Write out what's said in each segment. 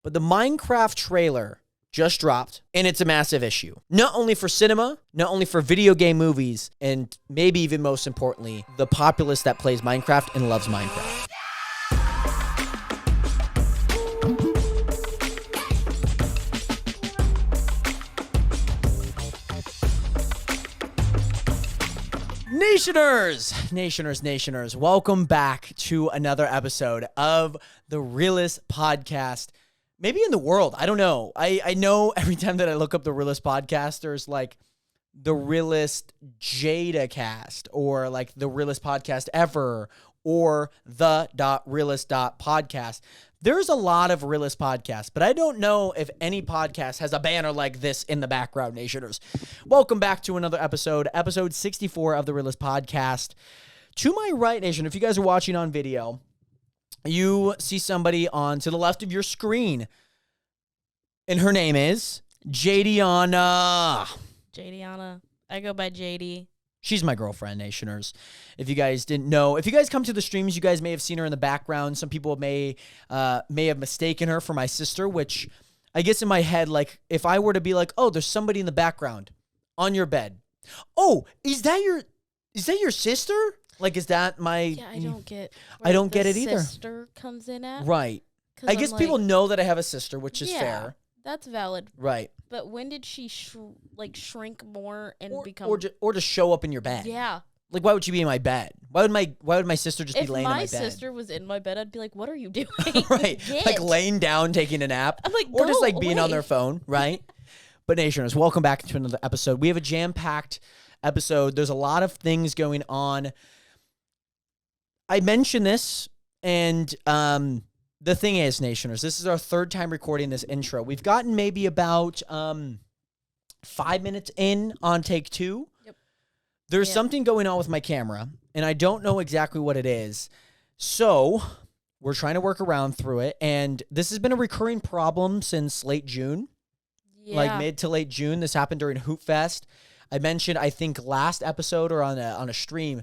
But the Minecraft trailer just dropped, and it's a massive issue. Not only for cinema, not only for video game movies, and maybe even most importantly, the populace that plays Minecraft and loves Minecraft. Nationers, welcome back to another episode of The Realest Podcast. Maybe in the world, I don't know. I know every time that I look up The Realest Podcast, there's like The Realest JadaCast or like The Realest Podcast Ever or the.realest.podcast. There's a lot of Realest podcasts, but I don't know if any podcast has a banner like this in the background, Nationers. Welcome back to another episode 64 of the Realest Podcast. To my right, Nation, if you guys are watching on video, you see somebody to the left of your screen, and her name is Jadiana. Jadiana. I go by JD. She's my girlfriend, Nationers. If you guys didn't know, if you guys come to the streams, you guys may have seen her in the background. Some people may have mistaken her for my sister, which I guess in my head, like if I were to be like, oh, there's somebody in the background on your bed. Oh, is that your sister? Like, is that my? Yeah, I don't get. I don't get it either. Sister comes in at right. I guess people know that I have a sister, which is yeah, fair. That's valid. Right. But when did she shrink more and become or just show up in your bed? Yeah. Like, why would she be in my bed? Why would my sister just be laying in my bed? If my sister was in my bed, I'd be like, "What are you doing?" Right. Like laying down, taking a nap, I'm like, or just like go being away. on their phone, right? But Nationers, welcome back to another episode. We have a jam-packed episode. There's a lot of things going on. I mentioned this, and the thing is, Nationers, this is our third time recording this intro. We've gotten maybe about 5 minutes in on take 2. Yep. There's something going on with my camera, and I don't know exactly what it is. So we're trying to work around through it, and this has been a recurring problem since late June, like mid to late June. This happened during Hoop Fest. I mentioned, I think, last episode or on a stream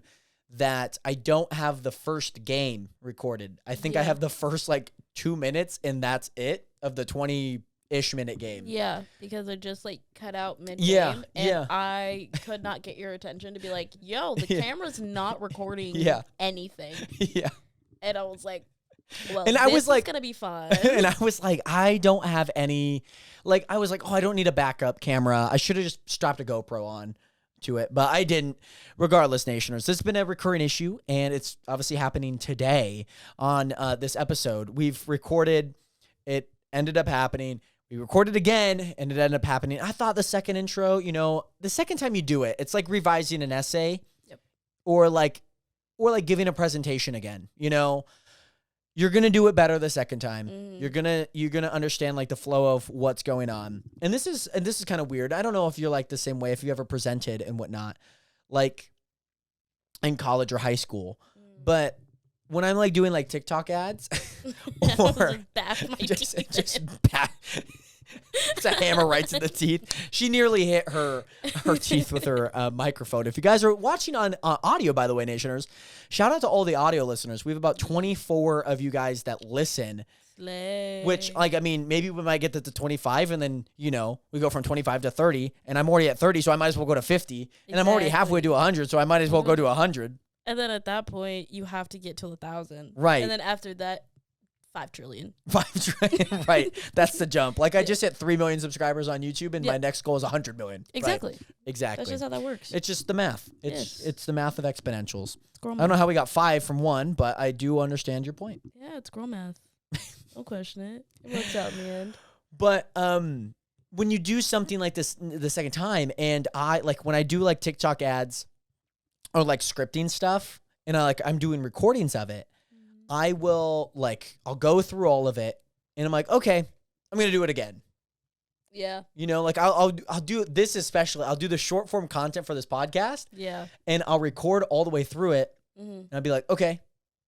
that I don't have the first game recorded. I think I have the first like 2 minutes, and that's it of the 20-ish minute game. Yeah, because it just like cut out mid-game. Yeah, and I could not get your attention to be like, yo, the camera's not recording anything. Yeah. And I was like, well, and this I was like, is going to be fun. And I was like, I don't have any, like, I was like, oh, I don't need a backup camera. I should have just strapped a GoPro on to it, but I didn't. Regardless, Nationers, this has been a recurring issue, and it's obviously happening today on this episode. We've recorded, it ended up happening. We recorded again, and it ended up happening. I thought the second intro, the second time you do it, it's like revising an essay, or like giving a presentation again. You're gonna do it better the second time. You're gonna understand like the flow of what's going on. And this is kind of weird. I don't know if you're like the same way, if you ever presented and whatnot, like in college or high school. But when I'm like doing like TikTok ads, or just it's a hammer right to the teeth. She nearly hit her teeth with her microphone. If you guys are watching on audio, by the way, Nationers, shout out to all the audio listeners. We have about 24 of you guys that listen. Slay. Which, like, I mean, maybe we might get to 25, and then, we go from 25 to 30, and I'm already at 30, so I might as well go to 50. Exactly. And I'm already halfway to 100, so I might as well go to 100. And then at that point, you have to get to 1,000. Right. And then after that, 5 trillion. 5 trillion, right. That's the jump. Like, I just hit 3 million subscribers on YouTube, and my next goal is 100 million. Exactly. Right? Exactly. That's just how that works. It's just the math. It's the math of exponentials. Girl math. I don't know how we got 5 from 1, but I do understand your point. Yeah, it's girl math. Don't question it. It works out in the end. But when you do something like this the second time, and when I do like TikTok ads or like scripting stuff, and I'm doing recordings of it, I will I'll go through all of it, and I'm like, okay, I'm gonna do it again. Yeah. I'll do this especially. I'll do the short form content for this podcast. Yeah. And I'll record all the way through it, and I'll be like, okay,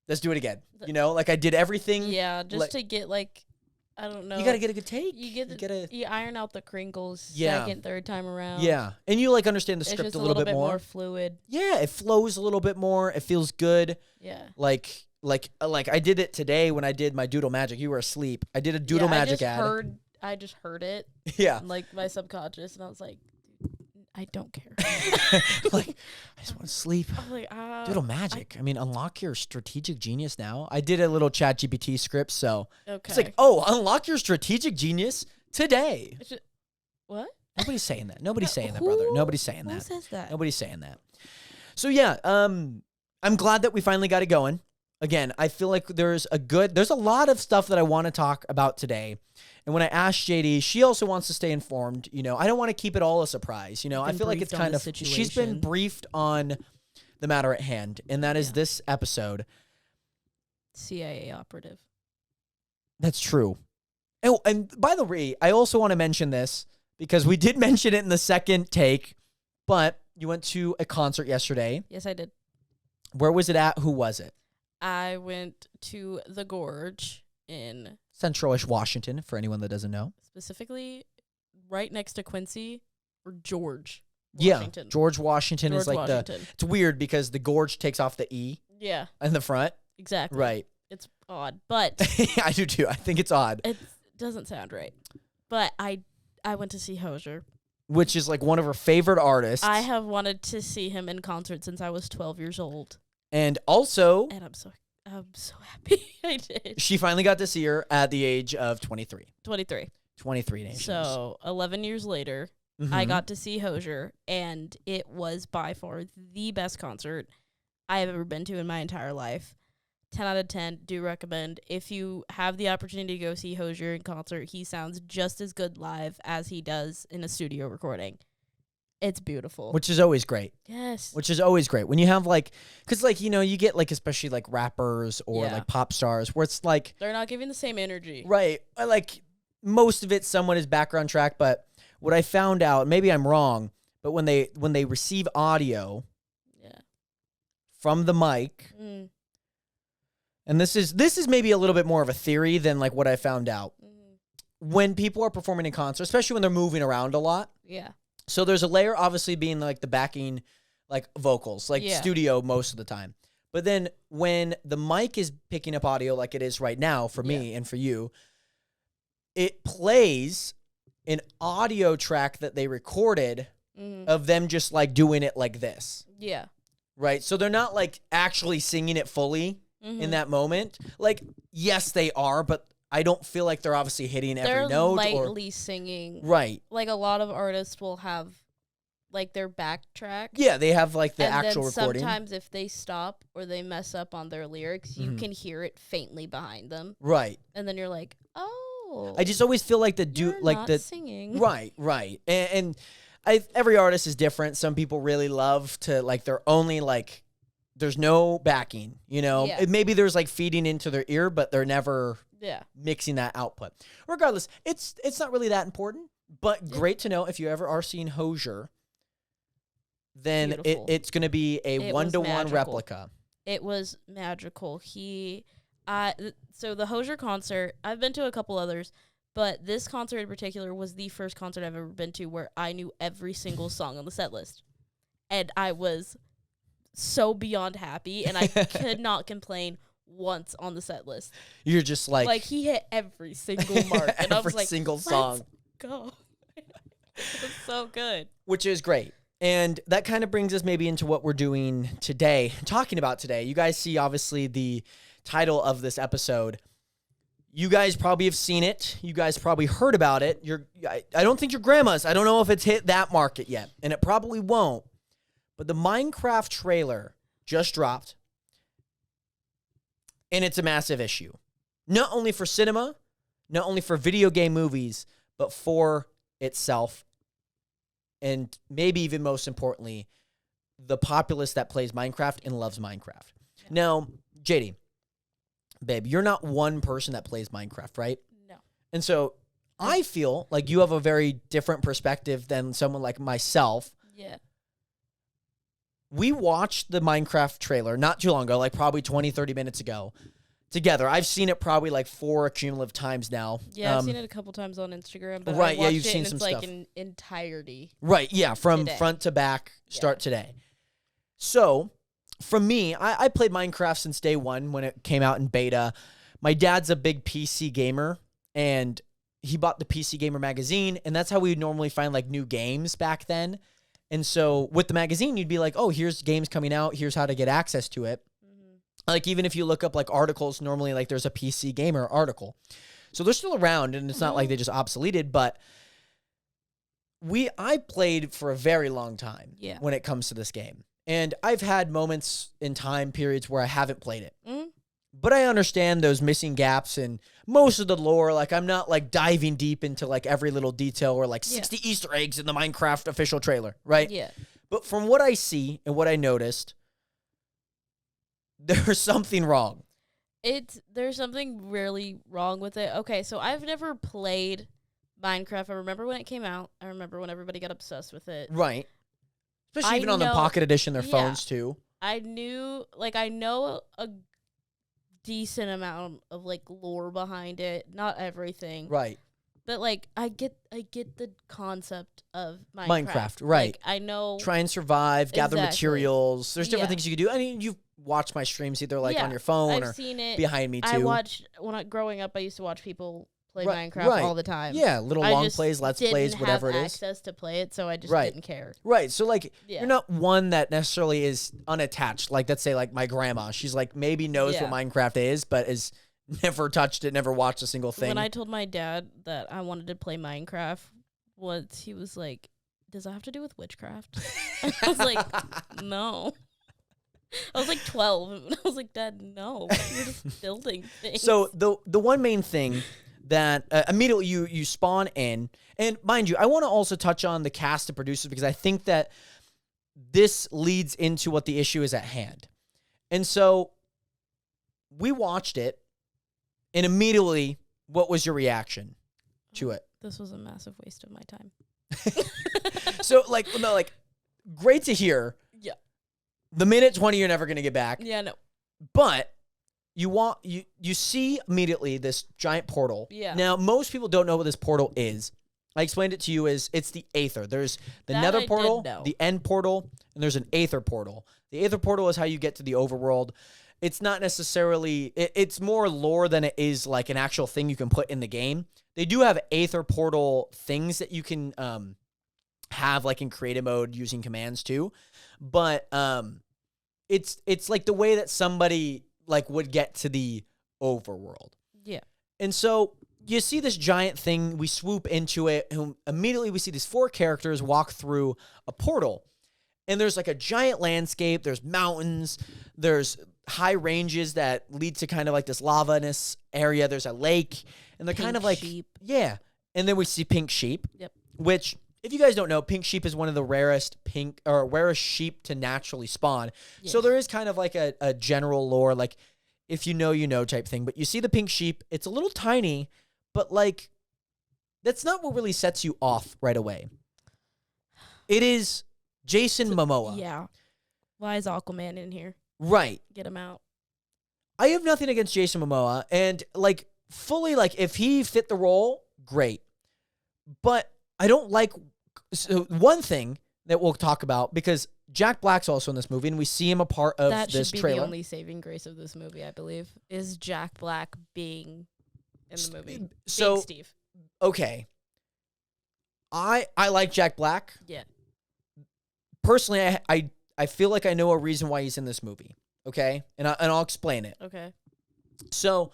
let's do it again. I did everything. Yeah, just to get I don't know. You gotta get a good take. You iron out the crinkles second, third time around. Yeah, and you understand the script just a little bit more. Fluid. Yeah, it flows a little bit more. It feels good. Yeah. Like I did it today when I did my Doodle Magic. You were asleep. I did a Doodle Magic ad. I just heard it. Yeah. Like my subconscious, and I was like, I don't care. Like, I just want to sleep. I'm like, Doodle Magic. I mean, unlock your strategic genius now. I did a little ChatGPT script, so it's like, oh, unlock your strategic genius today. What? Nobody's saying that. Nobody's saying that, brother. Nobody's saying that. Who says that? Nobody's saying that. So yeah, I'm glad that we finally got it going. Again, I feel like there's a lot of stuff that I want to talk about today. And when I asked JD, she also wants to stay informed. You know, I don't want to keep it all a surprise. You know, I feel like it's kind of, she's been briefed on the matter at hand, and that is this episode. CIA operative. That's true. Oh, and by the way, I also want to mention this because we did mention it in the second take, but you went to a concert yesterday. Yes, I did. Where was it at? Who was it? I went to the Gorge in Central-ish Washington, for anyone that doesn't know. Specifically, right next to Quincy or George Washington. Yeah, George Washington is like Washington. It's weird because the Gorge takes off the E. Yeah. In the front. Exactly. Right. It's odd, but. I do too. I think it's odd. It doesn't sound right. But I went to see Hozier. Which is like one of her favorite artists. I have wanted to see him in concert since I was 12 years old. And also... And I'm so happy I did. She finally got to see her at the age of 23. 23 nations. So 11 years later, I got to see Hozier, and it was by far the best concert I have ever been to in my entire life. 10 out of 10, do recommend. If you have the opportunity to go see Hozier in concert, he sounds just as good live as he does in a studio recording. It's beautiful. Which is always great. Yes. Which is always great. When you have like, because like, you know, you get like, especially like rappers or like pop stars where it's like. They're not giving the same energy. Right. Like most of it somewhat is background track, but what I found out, maybe I'm wrong, but when they receive audio from the mic, and this is maybe a little bit more of a theory than like what I found out. When people are performing in concert, especially when they're moving around a lot. Yeah. So there's a layer obviously being like the backing like vocals, like studio most of the time. But then when the mic is picking up audio like it is right now for me and for you, it plays an audio track that they recorded of them just like doing it like this. Yeah. Right? So they're not like actually singing it fully in that moment. Like, yes, they are, but I don't feel like they're obviously hitting every note. They're lightly singing. Right. Like a lot of artists will have like their backtrack. Yeah, they have like the actual recording. Sometimes if they stop or they mess up on their lyrics, you can hear it faintly behind them. Right. And then you're like, oh. I just always feel like singing. Right. And every artist is different. Some people really love to like they're only like there's no backing, you know. Yeah. Maybe there's like feeding into their ear, but they're never mixing that output. Regardless, it's not really that important, but great to know if you ever are seeing Hozier, then it's going to be a 1-to-1 replica. It was magical. So the Hozier concert, I've been to a couple others, but this concert in particular was the first concert I've ever been to where I knew every single song on the set list. And I was so beyond happy, and I could not complain once on the set list. You're just like he hit every single mark. And I was like, single song. Let's go. It was so good. Which is great. And that kind of brings us maybe into what we're doing today, talking about today. You guys see, obviously, the title of this episode. You guys probably have seen it. You guys probably heard about it. I don't think your grandma's. I don't know if it's hit that market yet, and it probably won't. But the Minecraft trailer just dropped, and it's a massive issue. Not only for cinema, not only for video game movies, but for itself. And maybe even most importantly, the populace that plays Minecraft and loves Minecraft. Yeah. Now, JD, babe, you're not one person that plays Minecraft, right? No. And so I feel like you have a very different perspective than someone like myself. Yeah. We watched the Minecraft trailer not too long ago, like probably 20, 30 minutes ago, together. I've seen it probably like 4 cumulative times now. Yeah, I've seen it a couple times on Instagram. But right, I watched you've seen some like stuff. in entirety. Right, yeah, from front to back, start today. So, for me, I played Minecraft since day one when it came out in beta. My dad's a big PC gamer, and he bought the PC Gamer magazine, and that's how we would normally find like new games back then. And so with the magazine, you'd be like, oh, here's games coming out. Here's how to get access to it. Like, even if you look up like articles, normally like there's a PC Gamer article. So they're still around, and it's not like they just obsoleted, but I played for a very long time when it comes to this game. And I've had moments in time periods where I haven't played it. But I understand those missing gaps and most of the lore. Like, I'm not like diving deep into like every little detail or like 60 Easter eggs in the Minecraft official trailer, right? Yeah. But from what I see and what I noticed, there's something wrong. There's something really wrong with it. Okay, so I've never played Minecraft. I remember when it came out. I remember when everybody got obsessed with it. Right. Especially even on the Pocket Edition, their phones too. I know a decent amount of like lore behind it. Not everything. Right. But like I get the concept of Minecraft. Minecraft, right. Like, I know. Try and survive, gather materials. There's different things you can do. I mean, you've watched my streams either like on your phone or seen it. Behind me too. I watched growing up, I used to watch people play Minecraft all the time. Yeah, little long plays, let's plays, whatever it is. I didn't have access to play it, so I just didn't care. Right. So like you're not one that necessarily is unattached. Like, let's say like my grandma. She's like maybe knows what Minecraft is, but is never touched it, never watched a single thing. When I told my dad that I wanted to play Minecraft, once he was like, "Does that have to do with witchcraft?" I was like, "No." I was like 12, and I was like, "Dad, no, we're just building things." So the one main thing that immediately you spawn in, and mind you, I want to also touch on the cast and producers because I think that this leads into what the issue is at hand. And so we watched it, and immediately, what was your reaction to it? This was a massive waste of my time. So great to hear. Yeah. The minute 20 you're never going to get back. Yeah, no. But you see immediately this giant portal. Yeah. Now, most people don't know what this portal is. I explained it to you as it's the Aether. There's the Nether portal, the End portal, and there's an Aether portal. The Aether portal is how you get to the overworld. It's not necessarily, it's more lore than it is like an actual thing you can put in the game. They do have Aether portal things that you can have like in creative mode using commands too. But it's like the way that somebody like would get to the overworld. Yeah. And so you see this giant thing, we swoop into it, and immediately we see these 4 characters walk through a portal. And there's like a giant landscape, there's mountains, there's high ranges that lead to kind of like this lava-ness area, there's a lake, and they're kind of like sheep. Yeah. And then we see pink sheep. Yep. Which, if you guys don't know, pink sheep is one of the rarest sheep to naturally spawn. Yes. So there is kind of like a general lore, like if you know type thing. But you see the pink sheep, it's a little tiny, but like that's not what really sets you off right away. It is Jason Momoa. Yeah. Why is Aquaman in here? Right. Get him out. I have nothing against Jason Momoa, and like fully like if he fit the role, great. But I don't like one thing that we'll talk about, because Jack Black's also in this movie, and we see him a part of this trailer. That should be the only saving grace of this movie, I believe, is Jack Black being in the movie. So, being Steve. Okay. I like Jack Black. Yeah. Personally, I feel like I know a reason why he's in this movie. Okay? And I'll explain it. Okay. So,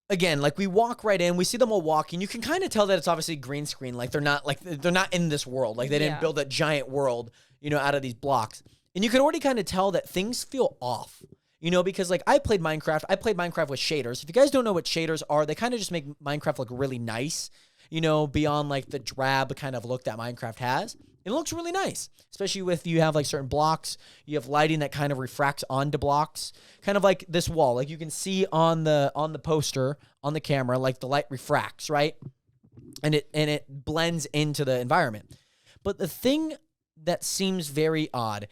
again, like we walk right in, we see them all walking. You can kind of tell that it's obviously green screen. Like they're not in this world. Like they didn't build a giant world, out of these blocks. And you can already kind of tell that things feel off, because like I played Minecraft with shaders. If you guys don't know what shaders are, they kind of just make Minecraft look really nice, beyond like the drab kind of look that Minecraft has. It looks really nice, especially if you have like certain blocks, you have lighting that kind of refracts onto blocks, kind of like this wall. Like you can see on the poster, on the camera, like the light refracts, right? And it blends into the environment. But the thing that seems very odd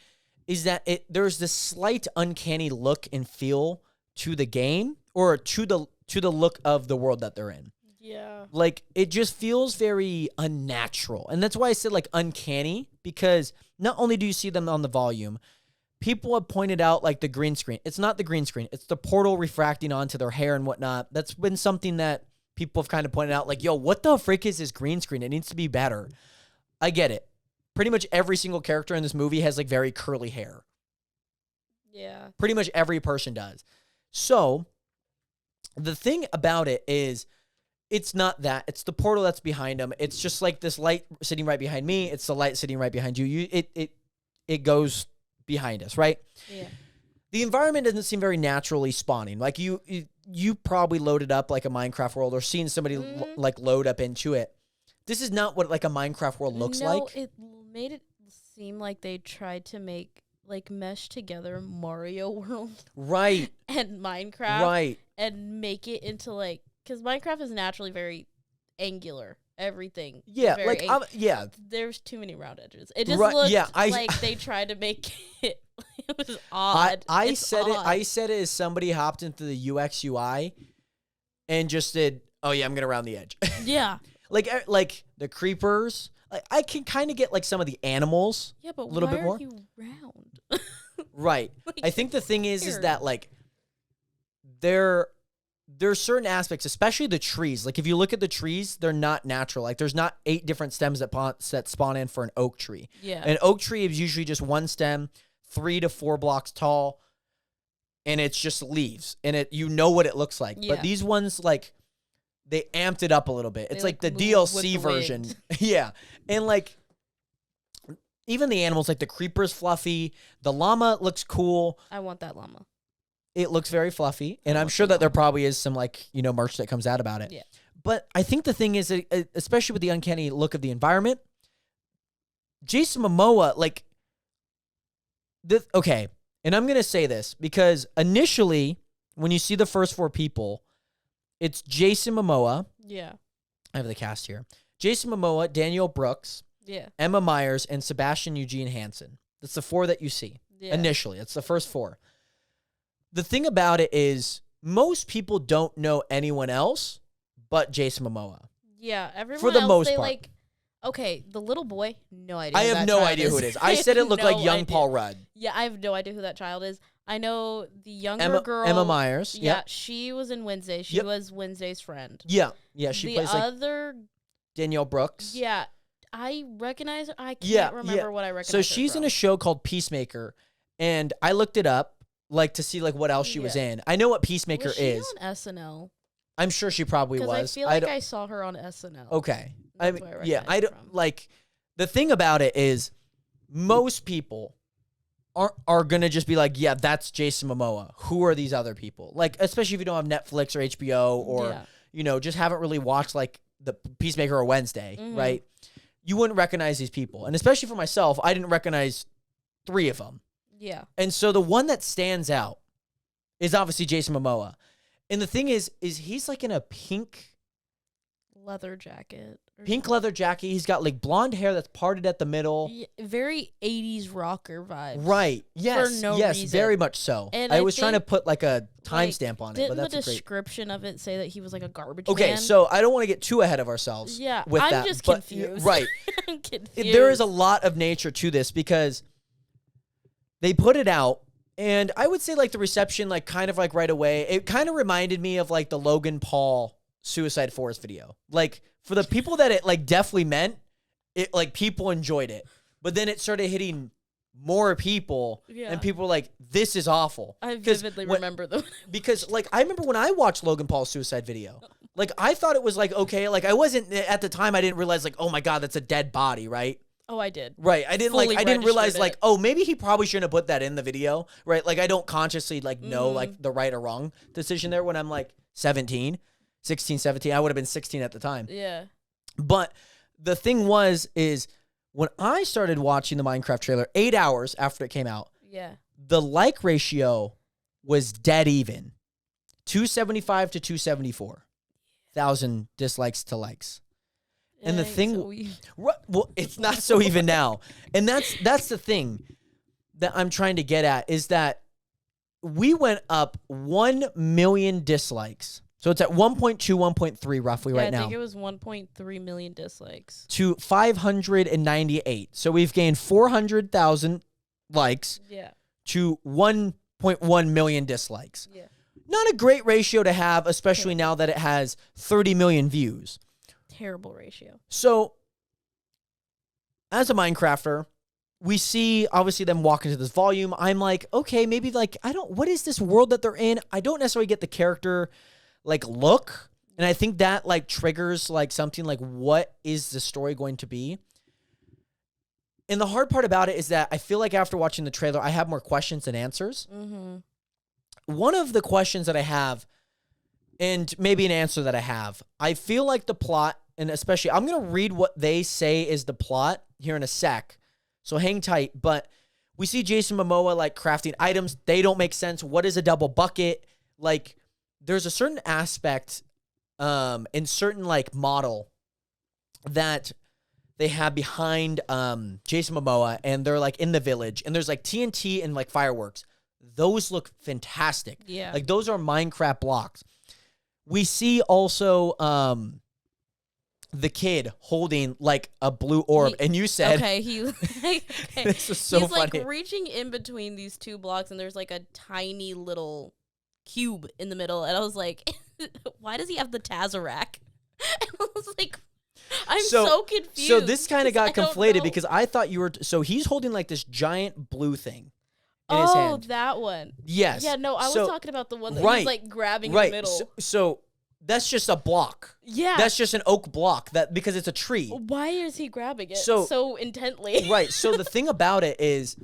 is that there's this slight uncanny look and feel to the game, or to the look of the world that they're in. Yeah. Like, it just feels very unnatural. And that's why I said, like, uncanny, because not only do you see them on the volume, people have pointed out like the green screen. It's not the green screen. It's the portal refracting onto their hair and whatnot. That's been something that people have kind of pointed out like, yo, what the frick is this green screen? It needs to be better. I get it. Pretty much every single character in this movie has like very curly hair. Yeah. Pretty much every person does. So the thing about it is it's not that. It's the portal that's behind them. It's just like this light sitting right behind me. It's the light sitting right behind you. It goes behind us, right? Yeah. The environment doesn't seem very naturally spawning. Like you probably loaded up like a Minecraft world or seen somebody like load up into it. This is not what like a Minecraft world looks like. No, it made it seem like they tried to make like mesh together Mario World, Right, and Minecraft, right. and make it into like, because Minecraft is naturally very angular. Everything. Yeah, very like yeah. There's too many round edges. It just Right, looked yeah, like they tried to make it. It was odd. I It's said odd. I said it as somebody hopped into the UX UI and just did. Oh yeah, I'm gonna round the edge. Yeah. like the creepers. Like I can kind of get like some of the animals. Yeah, but a little why bit more. are you round? Right. Like, I think the thing is weird. that like there's certain aspects, especially the trees. Like if you look at the trees, they're not natural. Like there's not 8 different stems that spawn in for an oak tree. Yeah. An oak tree is usually just one stem, 3 to 4 blocks tall, and it's just leaves. And what it looks like. Yeah. But these ones, like, they amped it up a little bit. It's They, like the move with DLC the version. wind. Yeah. And like even the animals, like the creeper's fluffy. The llama looks cool. I want that llama. It looks very fluffy, and I I'm want sure the that there llama. probably is some like merch that comes out about it. Yeah. But I think the thing is, especially with the uncanny look of the environment, Jason Momoa, like, okay, and I'm gonna say this because initially, when you see the first 4 people, it's Jason Momoa. Yeah. I have the cast here: Jason Momoa, Daniel Brooks, Yeah. Emma Myers, and Sebastian Eugene Hansen. That's the 4 that you see Yeah. initially. It's the first 4. The thing about it is most people don't know anyone else but Jason Momoa. Yeah. Everyone For the else, most they part. like. Okay, the the little boy, no idea. I who have that no child idea is. who it is. I said it looked No like young idea. Paul Rudd. Yeah, I have no idea who that child is. I know the younger girl, Emma Myers. Yeah, Yep. she was in Wednesday. She Yep. was Wednesday's friend. Yeah. Yeah, she the plays like other, Danielle Brooks. yeah, I recognize her. I can't Yeah, remember yeah. what I recognize. So her she's in from. a show called Peacemaker, and I looked it up like to see like what else she was Yeah. in. I know what Peacemaker Was she is. on SNL? I'm sure she probably Because I was. feel like don't- I saw her on SNL. Okay. That's where I yeah, recognize I her don't from. like the thing about it is most people are gonna just be like, yeah, that's Jason Momoa. Who are these other people? Like, especially if you don't have Netflix or HBO or Yeah. just haven't really watched like the Peacemaker or Wednesday, Mhm. right? You wouldn't recognize these people, and especially for myself, I didn't recognize 3 of them. Yeah. And so the one that stands out is obviously Jason Momoa. And the thing is he's like in a pink Leather jacket. or leather jacket. He's got like blonde hair that's parted at the middle. something. Yeah, very 80s rocker vibes. Right. Yes. no yes. reason. Very much so. And I I was trying to think, put like a like, timestamp on it, Didn't but that's the a great. description of it say that he was like a garbage Okay, man? so I don't want to get too ahead of ourselves. Yeah, with I'm that, just but- confused. Right. I'm confused. There is a lot of nature to this because they put it out, and I would say like the reception, like kind of like right away, it kind of reminded me of like the Logan Paul Suicide Forest video. Like for the people that it like definitely meant, it like people enjoyed it, but then it started hitting more people, Yeah. and people were like, "This is awful." I 'Cause vividly when- remember them. Because like I remember when I watched Logan Paul's suicide video, like I thought it was like okay, like I wasn't at the time I didn't realize like oh my god that's a dead body, right? Oh, I did. Right. I didn't Fully I didn't realize registered like it. oh maybe he probably shouldn't have put that in the video, right? Like I don't consciously like know Mhm. like the right or wrong decision there when I'm like 16, 17. I would have been 16 at the time. Yeah. But the thing is when I started watching the Minecraft trailer 8 hours after it came out, Yeah. the like ratio was dead even. 275 to 274,000 dislikes to likes. And the It ain't thing- so easy. Well, it's not so even now. And that's the thing that I'm trying to get at is that we went up 1 million dislikes. So it's at 1.2, 1.3 roughly right I now think it was 1.3 million dislikes. to 598. So we've gained 400,000 likes Yeah. to 1.1 million dislikes. Yeah. Not a great ratio to have, especially now that it has 30 million views. Terrible ratio. So, as a Minecrafter, we see obviously them walk into this volume. I'm like, okay, maybe like, what is this world that they're in? I don't necessarily get the character like look. And I think that like triggers like something like, what is the story going to be? And the hard part about it is that I feel like after watching the trailer, I have more questions than answers. Mm-hmm. One of the questions that I have, and maybe an answer that I have, I feel like the plot, and especially, I'm going to read what they say is the plot here in a sec, so hang tight, but we see Jason Momoa, like, crafting items. They don't make sense. What is a double bucket? Like, there's a certain aspect, and certain, like, model that they have behind Jason Momoa, and they're, like, in the village, and there's, like, TNT and, like, fireworks. Those look fantastic. Yeah. Like, those are Minecraft blocks. We see also the kid holding, like, a blue orb. And you said... Okay, okay. This is so He's, funny. like, reaching in between these two blocks, and there's, like, a tiny little cube in the middle. And I was like, why does he have the Tazerac? And I was like... I'm so confused. So this kind of got conflated know. because I thought you were... So he's holding, like, this giant blue thing in his hand. That one. Yes. Yeah, no, I was talking about the one that he's, like, grabbing in the middle. So so that's just a block. Yeah. That's just an oak block because it's a tree. Why is he grabbing it So intently? Right. So the thing about it is,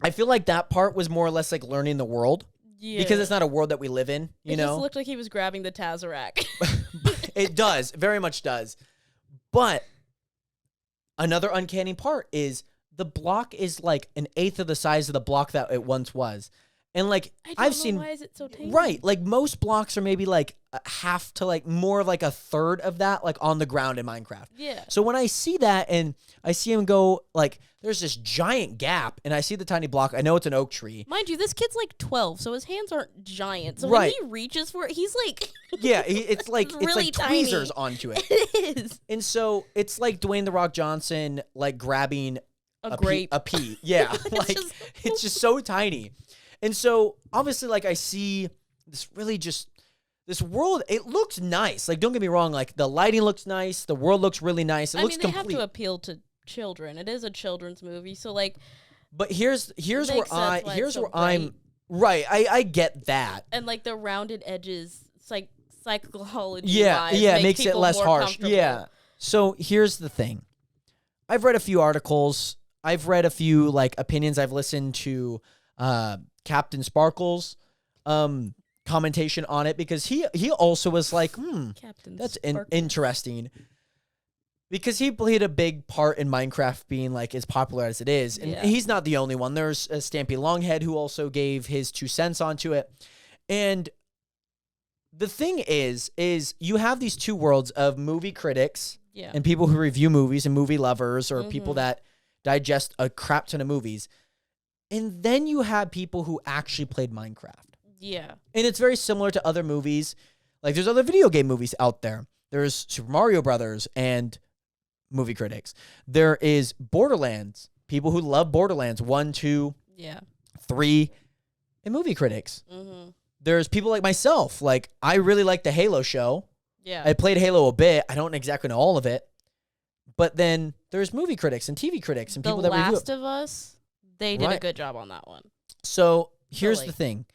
I feel like that part was more or less like learning the world. Yeah. Because it's not a world that we live in, you know? It just looked like he was grabbing the Tazerac. It does. Very much does. But another uncanny part is the block is like an eighth of the size of the block that it once was. And like I've seen, why is it so tiny? Right, like most blocks are maybe like half to like more of like a third of that, like on the ground in Minecraft. Yeah. So when I see that and I see him go like, there's this giant gap, and I see the tiny block. I know it's an oak tree. Mind you, this kid's like 12, so his hands aren't giant. So right. when he reaches for it, he's like, yeah, it's like it's really it's like tweezers onto it. It is. And so it's like Dwayne "The Rock" Johnson like grabbing a grape, a pea. Yeah, like it's just so tiny. And so, obviously, like, I see this really just, this world, it looks nice. Like, don't get me wrong, like, the lighting looks nice, the world looks really nice, it looks complete. They have to appeal to children. It is a children's movie, so, like... But here's where I'm... Right, I get that. And, like, the rounded edges, psychology-wise, yeah, makes it less harsh. Comfortable. Yeah. So, here's the thing. I've read a few articles. I've read a few, like, opinions. I've listened to... Captain Sparkle's commentation on it, because he also was like, that's interesting, because he played a big part in Minecraft being like as popular as it is, and he's not the only one. There's Stampy Longhead who also gave his 2 cents onto it. And the thing is you have these two worlds of movie critics and people who review movies and movie lovers, or people that digest a crap ton of movies. And then you have people who actually played Minecraft. Yeah. And it's very similar to other movies. Like, there's other video game movies out there. There's Super Mario Brothers and movie critics. There is Borderlands. People who love Borderlands 1, 2, 3, and movie critics. Mm-hmm. There's people like myself. Like, I really like the Halo show. Yeah. I played Halo a bit. I don't exactly know all of it. But then there's movie critics and TV critics and people that review it. The Last of Us... They did a good job on that one. So here's the thing.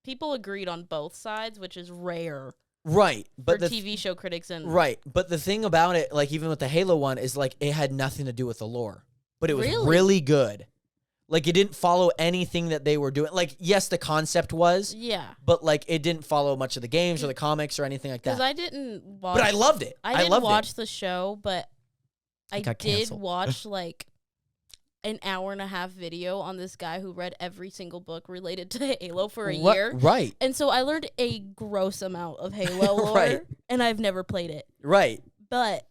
People agreed on both sides, which is rare. Right. But for TV show critics and... Right. But the thing about it, like even with the Halo one, is like it had nothing to do with the lore. But it was really good. Like it didn't follow anything that they were doing. Like, yes, the concept was. Yeah. But like it didn't follow much of the games or the comics or anything like that. Because I didn't watch... But I loved it. I didn't watch the show, but I did watch like... an hour and a half video on this guy who read every single book related to Halo for a year. Right. And so I learned a gross amount of Halo lore, and I've never played it. Right. But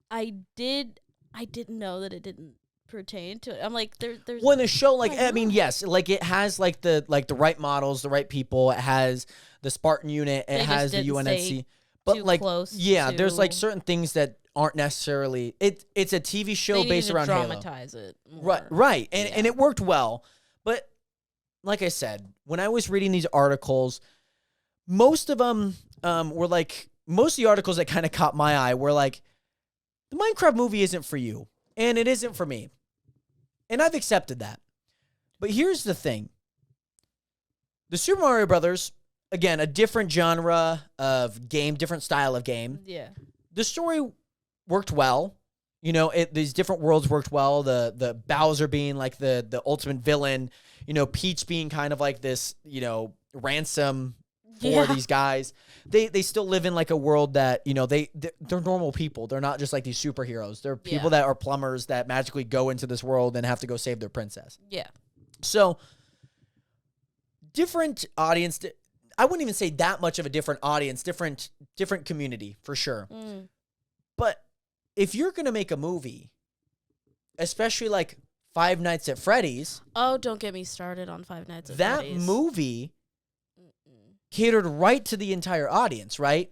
I didn't know that it didn't pertain to it. I'm like, there's... Well, in the show, like, I mean, yes, like, it has, like, the right models, the right people. It has the Spartan unit. It has the UNSC. But, like, there's, like, certain things that aren't necessarily it's a TV show based around Halo. Dramatize it more. Right. And it worked well. But like I said, when I was reading these articles, most of them were like, most of the articles that kind of caught my eye were like, the Minecraft movie isn't for you, and it isn't for me. And I've accepted that. But here's the thing. The Super Mario Brothers, again, a different genre of game, different style of game. Yeah. The story worked well. You know, these different worlds worked well. The Bowser being like the ultimate villain, you know, Peach being kind of like this, you know, ransom for these guys. They still live in like a world that, you know, they're normal people. They're not just like these superheroes. They're people that are plumbers that magically go into this world and have to go save their princess. Yeah. So different audience. I wouldn't even say that much of a different audience, different community for sure. But if you're going to make a movie, especially like Five Nights at Freddy's. Oh, don't get me started on Five Nights at That Freddy's. movie catered right to the entire audience, right?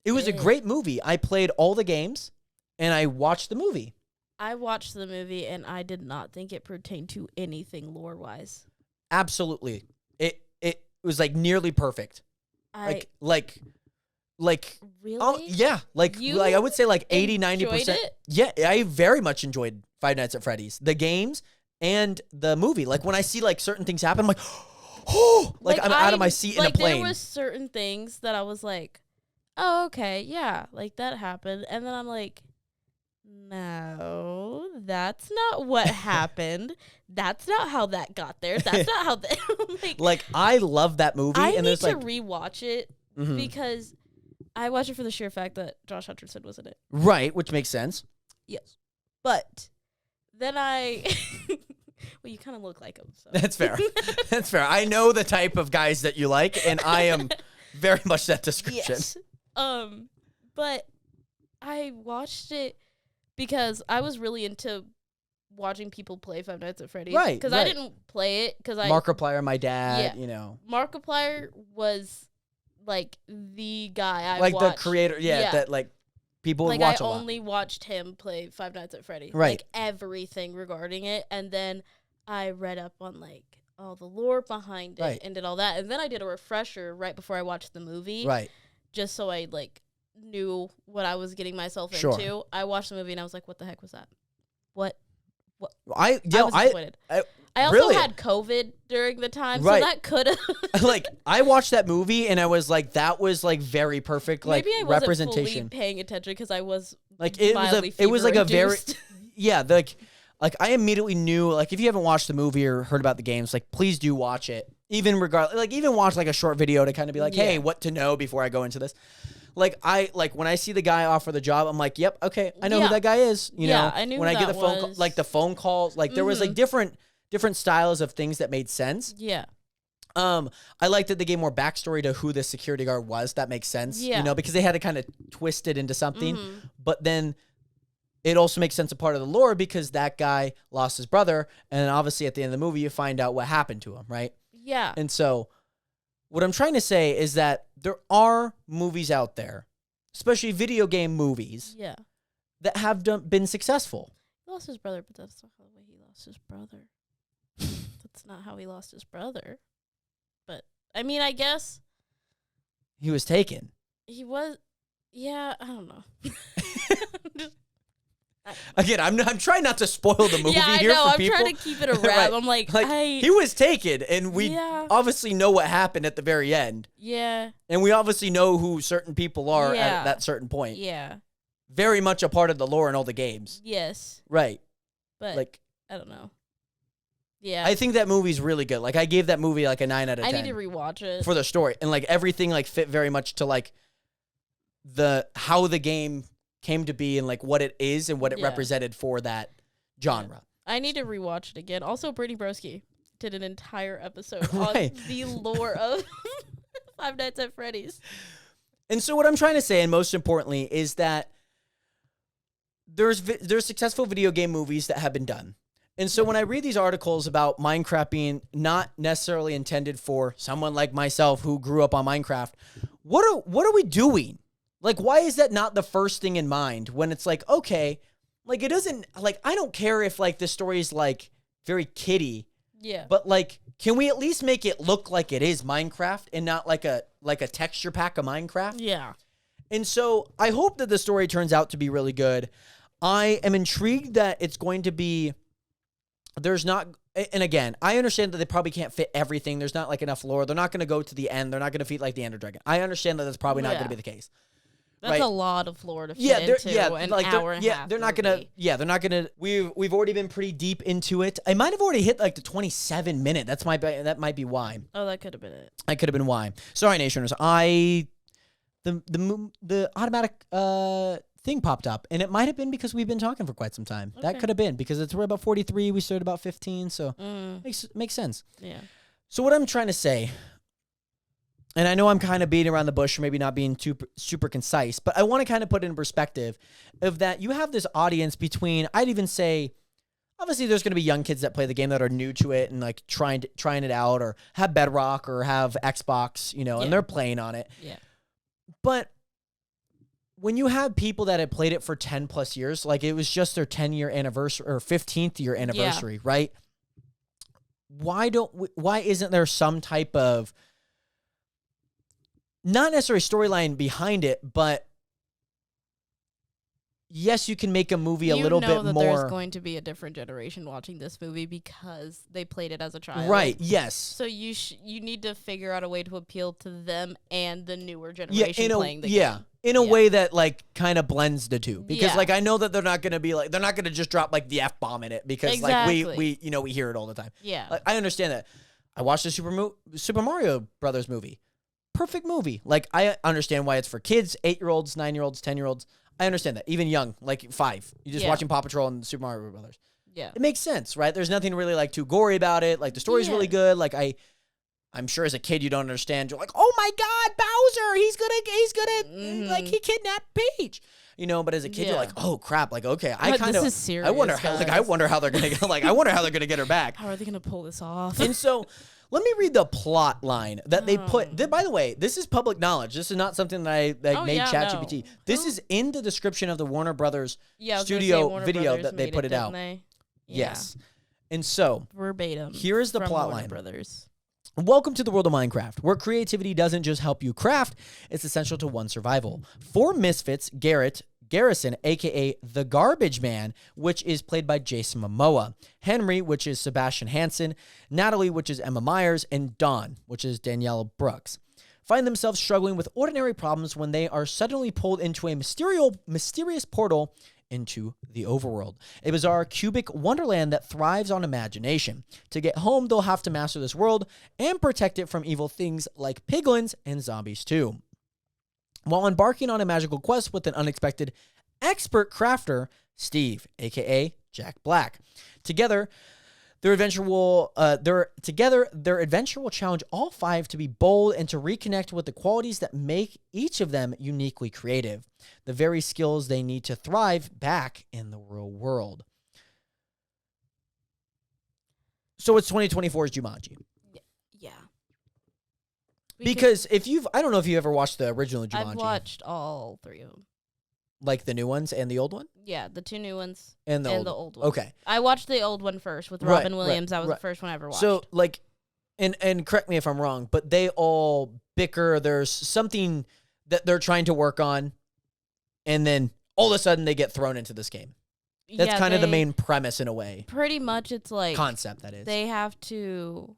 It was a great movie. I played all the games and I watched the movie. I watched the movie and I did not think it pertained to anything lore-wise. Absolutely. It was like nearly perfect. Like really? Yeah, like I would say like 80-90%. Yeah, I very much enjoyed Five Nights at Freddy's. The games and the movie. Like when I see like certain things happen, I'm like, oh, like I'm out of my seat in a plane. There was certain things that I was like, oh, okay, yeah, like that happened. And then I'm like, no, that's not what happened. That's not how that got there. That's not how that like I love that movie. I and need to like, rewatch it because I watched it for the sheer fact that Josh Hutcherson was in it. Right, which makes sense. Yes. But then well, you kind of look like him. So. That's fair. That's fair. I know the type of guys that you like, and I am very much that description. Yes. But I watched it because I was really into watching people play Five Nights at Freddy's. Right. Because I didn't play it. Markiplier, my dad, you know. Markiplier was like the guy I like watched. The creator, that like people would watch a lot. I only watched him play Five Nights at Freddy's. Right. Like everything regarding it. And then I read up on like all the lore behind it and did all that. And then I did a refresher right before I watched the movie. Right. Just so I like knew what I was getting myself into. I watched the movie and I was like, what the heck was that? What? I was disappointed. I also had COVID during the time, so that could have. Like, I watched that movie and I was like, that was like very perfect, like maybe I wasn't representation. Fully paying attention because I was like it was like a very like I immediately knew, like, if you haven't watched the movie or heard about the games, like, please do watch it. Even watch like a short video to kind of be like, hey, what to know before I go into this. Like when I see the guy offer the job, I'm like, yep, okay, I know who that guy is. You know, I knew when I get the phone call, like the phone calls, like there was like different styles of things that made sense. Yeah. I like that they gave more backstory to who the security guard was. That makes sense. Yeah. You know, because they had to kind of twist it into something. But then it also makes sense a part of the lore because that guy lost his brother, and obviously at the end of the movie you find out what happened to him, right? Yeah. And so what I'm trying to say is that there are movies out there, especially video game movies, that have been successful. He lost his brother, but that's not how the way he lost his brother. That's not how he lost his brother. But, I mean, I guess. He was taken. He was, I don't know. Again, I'm trying not to spoil the movie here for I'm people. trying to keep it a wrap. I'm like he was taken, and we obviously know what happened at the very end. Yeah. And we obviously know who certain people are at that certain point. Yeah. Very much a part of the lore in all the games. Yes. Right. But, like, I don't know. Yeah. I think that movie's really good. Like, I gave that movie, like, a 9 out of 10. I need to rewatch it. For the story. And, like, everything, like, fit very much to, like, how the game came to be and like what it is and what it represented for that genre. I need to rewatch it again. Also, Brittany Broski did an entire episode on the lore of Five Nights at Freddy's. And so what I'm trying to say, and most importantly, is that there's successful video game movies that have been done. And so when I read these articles about Minecraft being not necessarily intended for someone like myself who grew up on Minecraft, what are we doing? Like, why is that not the first thing in mind when it's like, okay, like, it doesn't, like, I don't care if, like, the story is, like, very kiddie. Yeah. But like, can we at least make it look like it is Minecraft and not like a texture pack of Minecraft? Yeah. And so I hope that the story turns out to be really good. I am intrigued that it's going to be, there's not, and again, I understand that they probably can't fit everything. There's not like enough lore. They're not going to go to the end. They're not going to feed like the Ender Dragon. I understand that that's probably not going to be the case. That's a lot of lore to fit into an hour and a half. They're not gonna. Yeah, they're not gonna. We've already been pretty deep into it. I might have already hit like the 27-minute. That might be why. Oh, that could have been it. That could have been why. Sorry, Nationers. The automatic thing popped up, and it might have been because we've been talking for quite some time. Okay. That could have been because we're about 43. We started about 15, so makes sense. Yeah. So what I'm trying to say. And I know I'm kind of beating around the bush or maybe not being super concise, but I want to kind of put it in perspective of that you have this audience between, I'd even say, obviously there's going to be young kids that play the game that are new to it and like trying it out or have Bedrock or have Xbox, and they're playing on it. Yeah. But when you have people that have played it for 10 plus years, like it was just their 10-year anniversary or 15th year anniversary, right? Why isn't there some type of, not necessarily storyline behind it, but yes, you can make a movie a little bit more. You know that there's going to be a different generation watching this movie because they played it as a child. Right, yes. So you need to figure out a way to appeal to them and the newer generation playing the game. Yeah, in a way that like kind of blends the two. Because like I know that they're not going to be like, they're not going to just drop like the F-bomb in it because like we hear it all the time. Yeah. Like, I understand that. I watched the Super Mario Brothers movie. Perfect movie. Like, I understand why it's for kids, 8-year-olds, 9-year-olds, 10-year-olds. I understand that. Even young, like 5. You're just watching Paw Patrol and Super Mario Brothers. Yeah. It makes sense, right? There's nothing really, like, too gory about it. Like, the story's really good. Like, I'm sure as a kid you don't understand. You're like, oh, my God, Bowser! He's good at like, he kidnapped Peach. But as a kid, you're like, oh crap, like okay, this is serious. I wonder how they're gonna get her back. How are they gonna pull this off? And so let me read the plot line that they put. By the way, this is public knowledge. This is not something that I made ChatGPT. This is in the description of the Warner Brothers studio video that they put it out. Yes. And so verbatim. Here is the plot Warner line. Brothers. Welcome to the world of Minecraft, where creativity doesn't just help you craft, it's essential to one's survival. 4 misfits, Garrison, a.k.a. the Garbage Man, which is played by Jason Momoa, Henry, which is Sebastian Hansen, Natalie, which is Emma Myers, and Dawn, which is Danielle Brooks, find themselves struggling with ordinary problems when they are suddenly pulled into a mysterious portal into the overworld, a bizarre cubic wonderland that thrives on imagination. To get home, they'll have to master this world and protect it from evil things like piglins and zombies too. While embarking on a magical quest with an unexpected expert crafter, Steve, aka Jack Black. Together, their adventure will challenge all 5 to be bold and to reconnect with the qualities that make each of them uniquely creative, the very skills they need to thrive back in the real world. So it's 2024's Jumanji. Yeah. Because I don't know if you ever watched the original Jumanji. I've watched all 3 of them. Like the new ones and the old one? Yeah, the 2 new ones and the old one. Okay. I watched the old one first with Robin Williams. That was the first one I ever watched. So, like, and correct me if I'm wrong, but they all bicker. There's something that they're trying to work on, and then all of a sudden they get thrown into this game. That's kind of the main premise in a way. Pretty much it's like... Concept, that is. They have to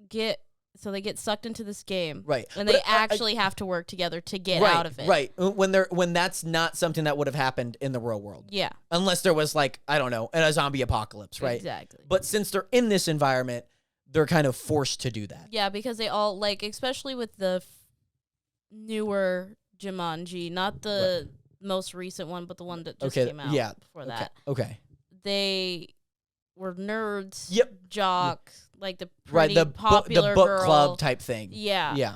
get... So they get sucked into this game, right? And they actually have to work together to get out of it, right? When that's not something that would have happened in the real world, yeah. Unless there was like I don't know, a zombie apocalypse, right? Exactly. But since they're in this environment, they're kind of forced to do that. Yeah, because they all like, especially with the newer Jumanji, not the most recent one, but the one that just came out before that. Okay. They were nerds. Yep. Jocks. Like the pretty popular the book girl. Club type thing. Yeah. Yeah.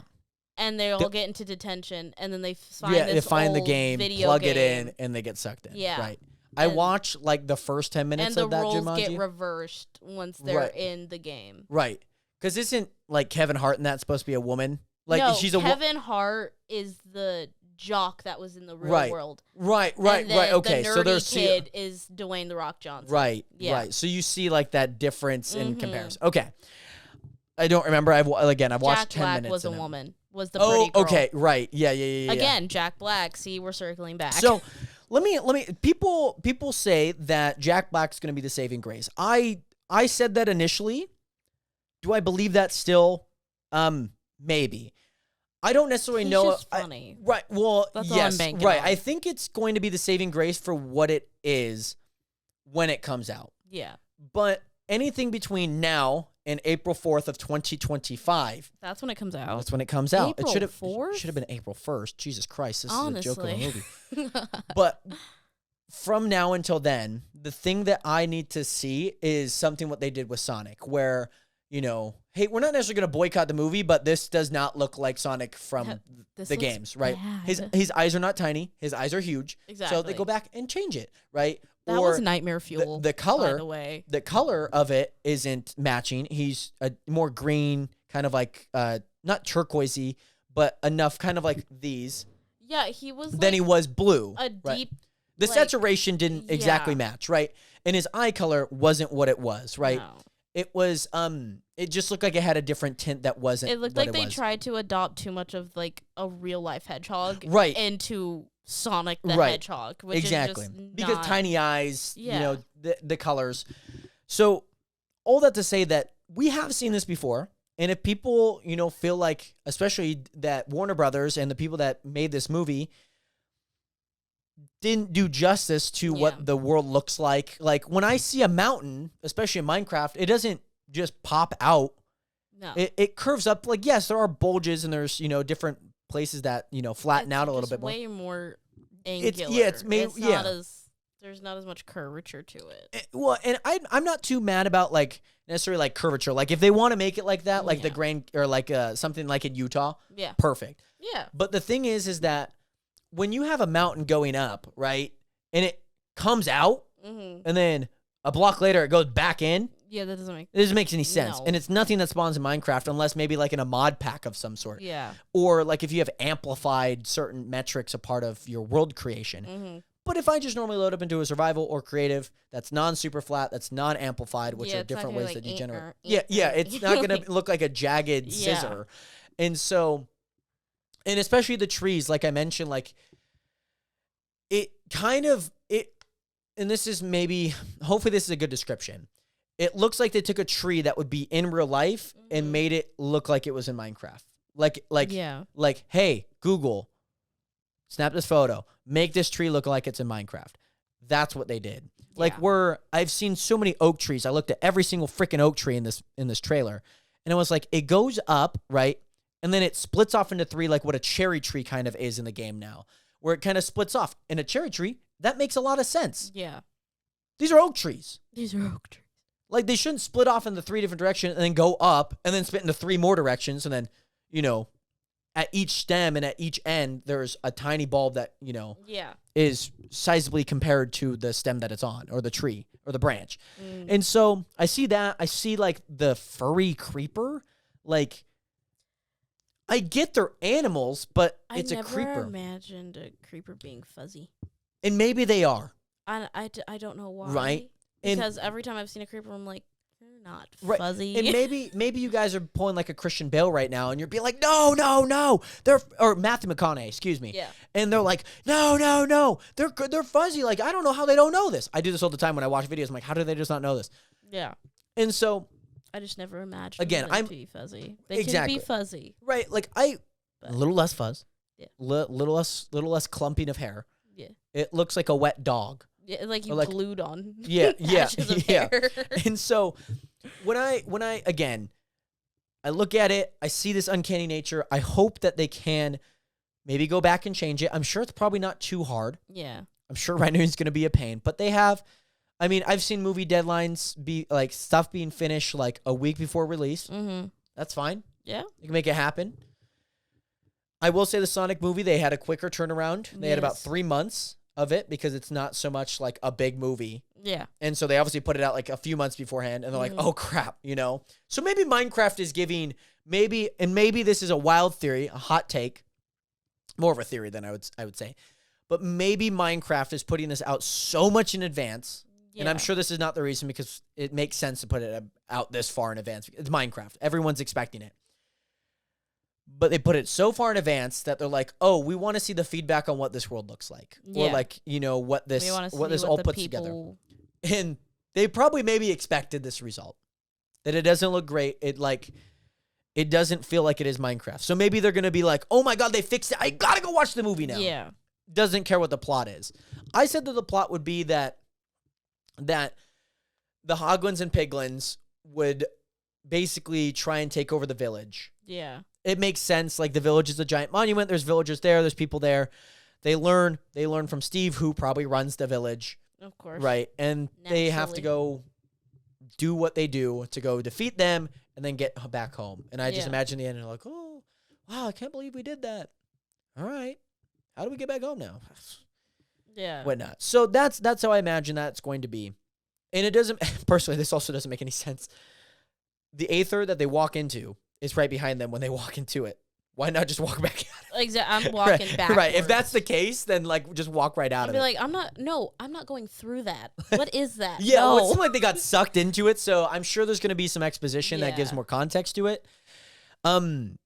And they all get into detention, and then they find they find the game, plug it in, and they get sucked in. Yeah. Right. I watched like the first 10 minutes of that Jumanji. And the roles get reversed once they're in the game. Right. Because isn't like Kevin Hart in that supposed to be a woman? Like no, she's a Kevin Hart is the jock that was in the real Right. world. Right. And then Okay, the so nerdy there's kid is Dwayne the Rock Johnson. right. Yeah. Right. So you see like that difference in Mhm. comparison. Okay. I don't remember. I've watched Jack 10 Black minutes. was a in it. woman. Was the pretty girl. Okay. Right. Yeah. Again, Jack Black. See, we're circling back. So let me people say that Jack Black's going to be the saving grace. I said that initially. Do I believe that still? Maybe. I don't necessarily He's know. just funny. Right. Well, That's all I'm yes. banking Right. on. I think it's going to be the saving grace for what it is when it comes out. Yeah. But anything between now and April 4th of 2025, That's when it comes out. that's when it comes out. April It should have 4th? should have been April 1st. Jesus Christ, this Honestly. is a joke of a movie. But from now until then, the thing that I need to see is something what they did with Sonic, where, you know, hey, we're not necessarily going to boycott the movie, but this does not look like Sonic from This the looks games, right? bad. His eyes are not tiny. His eyes are huge. So Exactly. they go back and change it, right? That was nightmare fuel. The color, by the way. the color of it isn't matching. He's a more green, kind of like not turquoisey, but enough kind of like these. Yeah, he was. Then he was blue. a right? deep. The like- saturation didn't exactly Yeah. match, right? And his eye color wasn't what it was, right? No. It was it just looked like it had a different tint that wasn't. It looked what like they was. tried to adopt too much of like a real life hedgehog, Right. into Sonic the Right. Hedgehog, which Exactly. is just Because not- tiny eyes, you Yeah. know, the colors. So all that to say that we have seen this before. And if people, you know, feel like, especially that Warner Brothers and the people that made this movie didn't do justice to Yeah. what the world looks like when I see a mountain, especially in Minecraft, it doesn't just pop out. No. It curves up. Like, yes, there are bulges and there's, you know, different places that, you know, flatten out a little just bit more. way more angular. It's made- It's yeah. not as there's not as much curvature to it. Well, and I'm not too mad about like necessarily like curvature. Like if they want to make it like that, like the Yeah. Grand or like something like in Utah, Yeah. perfect. Yeah. But the thing is that when you have a mountain going up, right, and it comes out, Mm-hmm. and then a block later it goes back in, Yeah, that doesn't make. it doesn't make any sense. No. And it's nothing that spawns in Minecraft unless maybe like in a mod pack of some sort. Yeah. Or like if you have amplified certain metrics a part of your world creation. Mm-hmm. But if I just normally load up into a survival or creative, that's non-super flat, that's non-amplified, which Yeah, are it's not different gonna ways be that you like, generate. eh, Yeah, eh. it's not going to look like a jagged Yeah. scissor. And so, and especially the trees, like I mentioned, like it kind of, and this is maybe, hopefully this is a good description. It looks like they took a tree that would be in real life and Mhm. made it look like it was in Minecraft. Yeah. Like, hey, Google, snap this photo. Make this tree look like it's in Minecraft. That's what they did. Like I've seen so many oak trees. I looked at every single freaking oak tree in this trailer, and it was like it goes up, right? And then it splits off into three, like what a cherry tree kind of is in the game now, where it kind of splits off. In a cherry tree, that makes a lot of sense. Yeah. These are oak trees. These are oak trees. Like they shouldn't split off into three different directions and then go up and then split into three more directions, and then, you know, at each stem and at each end, there's a tiny bulb that, you know, Yeah. is sizably compared to the stem that it's on or the tree or the branch. Mm. And so I see that. I see like the furry creeper. Like I get they're animals, but it's a creeper. I never imagined a creeper being fuzzy. And maybe they are. I don't know why. Right. And- Because every time I've seen a creeper, I'm like, they're not Right. fuzzy. And maybe you guys are pulling like a Christian Bale right now, and you're being like, no, they're or Matthew McConaughey, excuse me. Yeah. And they're like, no, they're fuzzy. Like I don't know how they don't know this. I do this all the time when I watch videos. I'm like, how do they just not know this? Yeah. And so I just never imagined Again, them I'm- to be fuzzy. They Exactly. can be fuzzy. right, like But- a little less fuzz, Yeah. little less clumping of hair. Yeah. It looks like a wet dog. Yeah, like you like- glued on. Yeah, yeah, patches of yeah. hair. And so when I again, I look at it, I see this uncanny nature. I hope that they can maybe go back and change it. I'm sure it's probably not too hard. Yeah. I'm sure rendering's going to be a pain, but they have. I mean, I've seen movie deadlines be like stuff being finished like a week before release. Mm-hmm. That's fine. Yeah. You can make it happen. I will say the Sonic movie, they had a quicker turnaround. They had about Yes. 3 months of it because it's not so much like a big movie. Yeah. And so they obviously put it out like a few months beforehand, and they're like, Mhm. oh crap, you know? So maybe Minecraft is giving, maybe this is a wild theory, a hot take. More of a theory than I would say. But maybe Minecraft is putting this out so much in advance. Yeah. And I'm sure this is not the reason because it makes sense to put it out this far in advance. It's Minecraft. Everyone's expecting it. But they put it so far in advance that they're like, oh, we want to see the feedback on what this world looks like. Yeah. Or like, what this all puts together. And they probably maybe expected this result. That it doesn't look great. It doesn't feel like it is Minecraft. So maybe they're going to be like, oh my God, they fixed it. I got to go watch the movie now. Yeah. Doesn't care what the plot is. I said that the plot would be that the Hoglins and Piglins would basically try and take over the village. Yeah. It makes sense. Like, the village is a giant monument. There's villagers there. There's people there. They learn from Steve, who probably runs the village. Of course. Right. And they have to go do what they do to go defeat them and then get back home. And I just imagine the end, and they're like, oh, wow, I can't believe we did that. All right. How do we get back home now? Yeah. Whatnot. So that's how I imagine that's going to be. And it doesn't, personally, this also doesn't make any sense. The Aether that they walk into is right behind them when they walk into it. Why not just walk back out? Exactly. I'm walking back. Right. If that's the case, then just walk right out of it. I'd be like, I'm not going through that. What is that? Yeah, no. well, it seemed like they got sucked into it, so I'm sure there's going to be some exposition that gives more context to it. And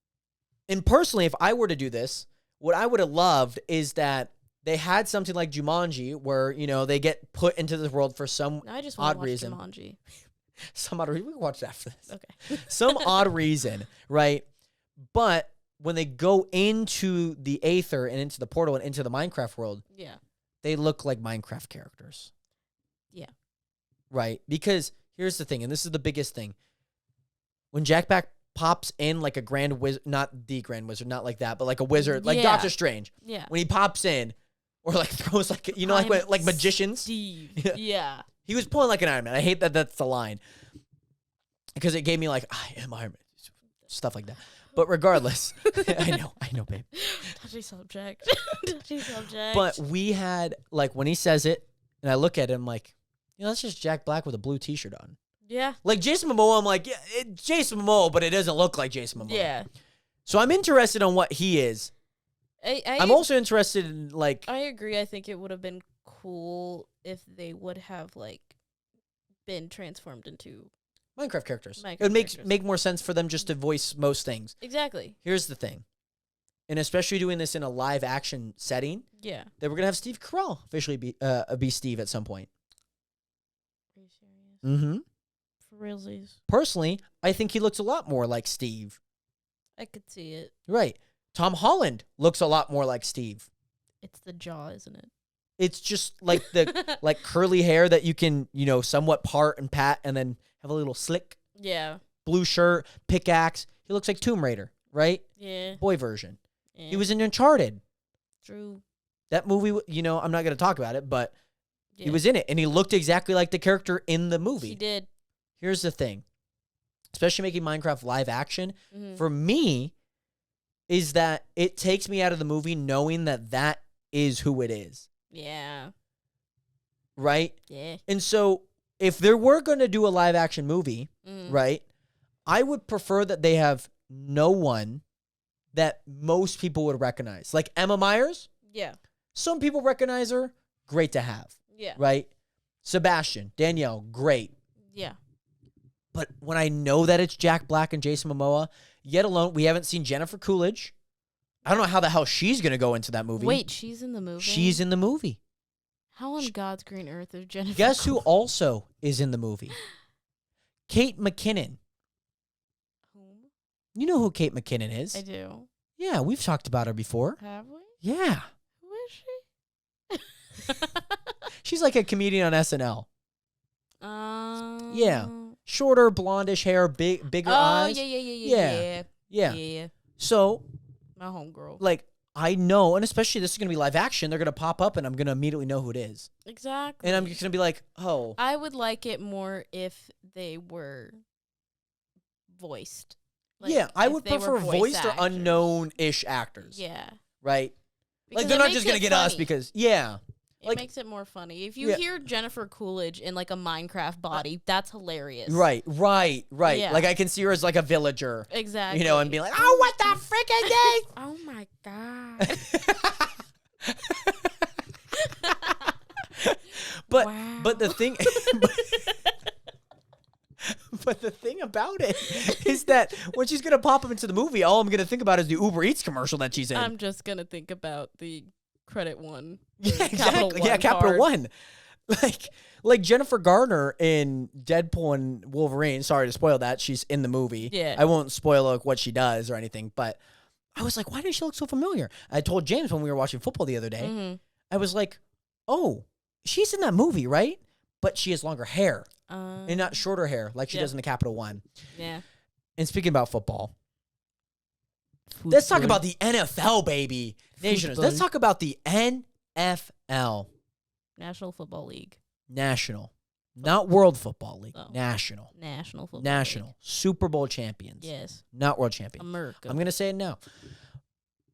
personally, if I were to do this, what I would have loved is that they had something like Jumanji where, they get put into this world for some I just odd watch reason. Jumanji. Some odd reason. We can watch it after this. Okay. Some odd reason, right? But when they go into the Aether and into the portal and into the Minecraft world, they look like Minecraft characters. Yeah. Right? Because here's the thing, and this is the biggest thing. When Jack Black pops in like a grand wizard, not the grand wizard, not like that, but like a wizard, like Doctor Strange. Yeah. When he pops in, or like throws like, like magicians. Steve. Yeah. He was pulling like an Iron Man. I hate that that's the line. Because it gave me like, I am Iron Man. Stuff like that. But regardless, I know, babe. Touchy subject. Touchy subject. But we had, like, when he says it, and I look at him like, that's just Jack Black with a blue t-shirt on. Yeah. Like, Jason Momoa, I'm like, yeah, it's Jason Momoa, but it doesn't look like Jason Momoa. Yeah. So I'm interested on what he is. I'm also interested in, like... I agree. I think it would have been cool if they would have, like, been transformed into... Minecraft characters. It would make more sense for them just to voice most things. Exactly. Here's the thing. And especially doing this in a live action setting. Yeah. That we're going to have Steve Carell officially be Steve at some point. Are you serious? Mm-hmm. For realsies. Personally, I think he looks a lot more like Steve. I could see it. Right. Tom Holland looks a lot more like Steve. It's the jaw, isn't it? It's just like the like curly hair that you can, somewhat part and pat and then have a little slick. Yeah. Blue shirt, pickaxe. He looks like Tomb Raider, right? Yeah. Boy version. Yeah. He was in Uncharted. True. That movie, I'm not going to talk about it, but he was in it, and he looked exactly like the character in the movie. He did. Here's the thing. Especially making Minecraft live action, for me, is that it takes me out of the movie knowing that is who it is. Yeah. Right? Yeah. And so, if there were going to do a live action movie, right, I would prefer that they have no one that most people would recognize. Like Emma Myers. Yeah. Some people recognize her. Great to have. Yeah. Right? Sebastian, Danielle, great. Yeah. But when I know that it's Jack Black and Jason Momoa, yet alone, we haven't seen Jennifer Coolidge. I don't know how the hell she's going to go into that movie. Wait, she's in the movie? She's in the movie. How on God's green earth is Jennifer Guess who Coolidge? also is in the movie? Kate McKinnon. Whom? You know who Kate McKinnon is? I do. Yeah, we've talked about her before. Have we? Yeah. Who is she? She's like a comedian on SNL. Yeah. Oh, Shorter, blondish hair, bigger eyes. Yeah. So, My homegirl. like, I know, and especially this is going to be live action, they're going to pop up and I'm going to immediately know who it is. Exactly. And I'm just going to be like, oh. I would like it more if they were voiced. Like, yeah, I if would they were prefer voice voiced or actors. unknown-ish actors. Yeah. Right? Because Like, they're it not makes just going to it get us funny. because, yeah. It makes it more funny. If you hear Jennifer Coolidge in like a Minecraft body, that's hilarious. Right. Yeah. Like I can see her as like a villager. Exactly. You know, and be like, oh, what the freaking day? Oh my God. But the thing But the thing about it is that when she's going to pop up into the movie, all I'm going to think about is the Uber Eats commercial that she's in. I'm just going to think about the credit one. Yeah, exactly. Capital One. Like Jennifer Garner in Deadpool and Wolverine. Sorry to spoil that. She's in the movie. Yeah. I won't spoil like what she does or anything, but I was like, why does she look so familiar? I told James when we were watching football the other day, I was like, oh, she's in that movie, right? But she has longer hair and not shorter hair like she does in the Capital One. Yeah. And speaking about football, let's talk about the NFL, baby. Nationals. Let's talk about the NFL. National Football League. National. Not World Football League. Oh. National. National Football National. League. Super Bowl champions. Yes. Not world champions. America. I'm going to say it now.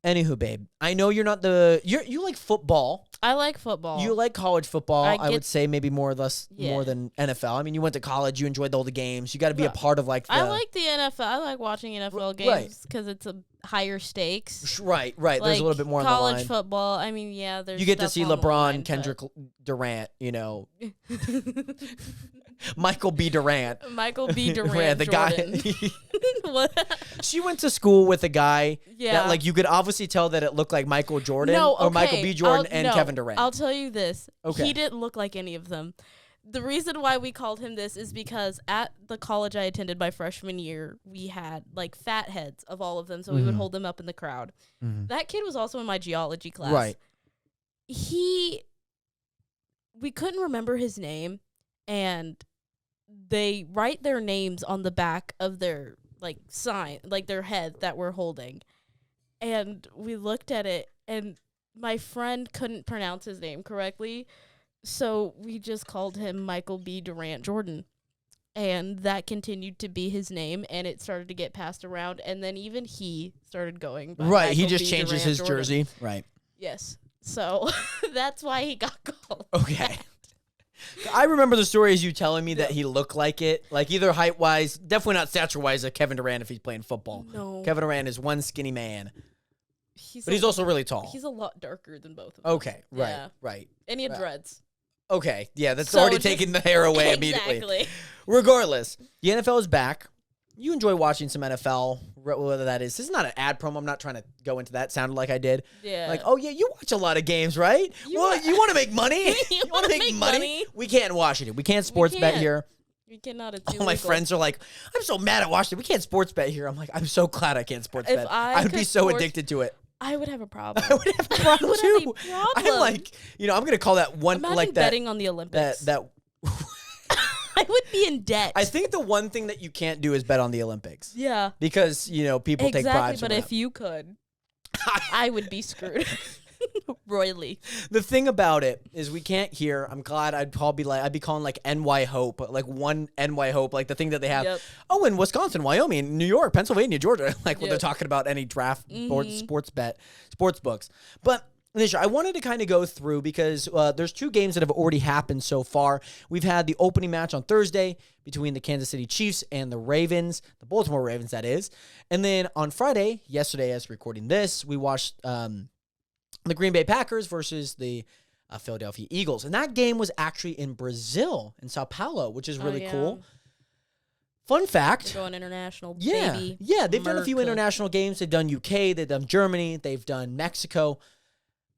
Anywho, babe, I know you're not you like football. I like football. You like college football. I would say maybe more than NFL. I mean, you went to college. You enjoyed all the games. You got to be a part of like the... I like the NFL. I like watching NFL games because it's a higher stakes. Right. Like, there's a little bit more on the line. College football, I mean, yeah, there's You get to see stuff on the LeBron, line, Kendrick Durant, you know. Michael B. Durant. Michael B. Durant, the Jordan. guy. What? She went to school with a guy that, like, you could obviously tell that it looked like Michael Jordan or Michael B. Jordan and Kevin Durant. I'll tell you this. Okay. He didn't look like any of them. The reason why we called him this is because at the college I attended my freshman year, we had, like, fat heads of all of them, so we would hold them up in the crowd. That kid was also in my geology class. Right. We couldn't remember his name, and they write their names on the back of their, like, sign, like, their head that we're holding. And we looked at it, and my friend couldn't pronounce his name correctly, so we just called him Michael B. Durant Jordan. And that continued to be his name, and it started to get passed around, and then even he started going by Right, he Michael just B. changes Durant his Jordan. jersey. Right. Yes. So that's why he got called. Okay. I remember the stories you telling me that he looked like it, like either height-wise, definitely not stature-wise, like Kevin Durant if he's playing football. No. Kevin Durant is one skinny man, but he's a, also really tall. He's a lot darker than both of them. Okay, right. And he had dreads. Okay, yeah, that's So already just- taking the hair away immediately. Exactly. Regardless, the NFL is back. You enjoy watching some NFL, whether that is. This is not an ad promo. I'm not trying to go into that. Sounded like I did. Yeah. Like, oh, yeah, you watch a lot of games, right? You want to make money? You wanna make money? We can't watch it. We can't sports bet can't. here. We cannot. It's All my illegal. friends are like, I'm so mad at Washington. We can't sports bet here. I'm like, I'm so glad I can't sports If bet. I would be could so sports- addicted to it. I would have a problem. I would have a problem would too. have a problem. I'm like, I'm going to call that one, Imagine like that. betting on the Olympics. That I would be in debt. I think the one thing that you can't do is bet on the Olympics. Yeah. Because, people take bribes. But if you could, I would be screwed royally. The thing about it is we can't hear. I'm glad I'd be calling like NY Hope, like one NY Hope, like the thing that they have. Yep. Oh, in Wisconsin, Wyoming, New York, Pennsylvania, Georgia, like when they're Yep. talking about any draft board, sports books. But Nisha, I wanted to kind of go through because there's two games that have already happened so far. We've had the opening match on Thursday between the Kansas City Chiefs and the Ravens, the Baltimore Ravens, that is. And then on Friday, yesterday, as recording this, we watched the Green Bay Packers versus the Philadelphia Eagles. And that game was actually in Brazil, in Sao Paulo, which is really cool. Fun fact. We're going international, Yeah. baby. Yeah, they've done a few America. international games. They've done UK, they've done Germany, they've done Mexico.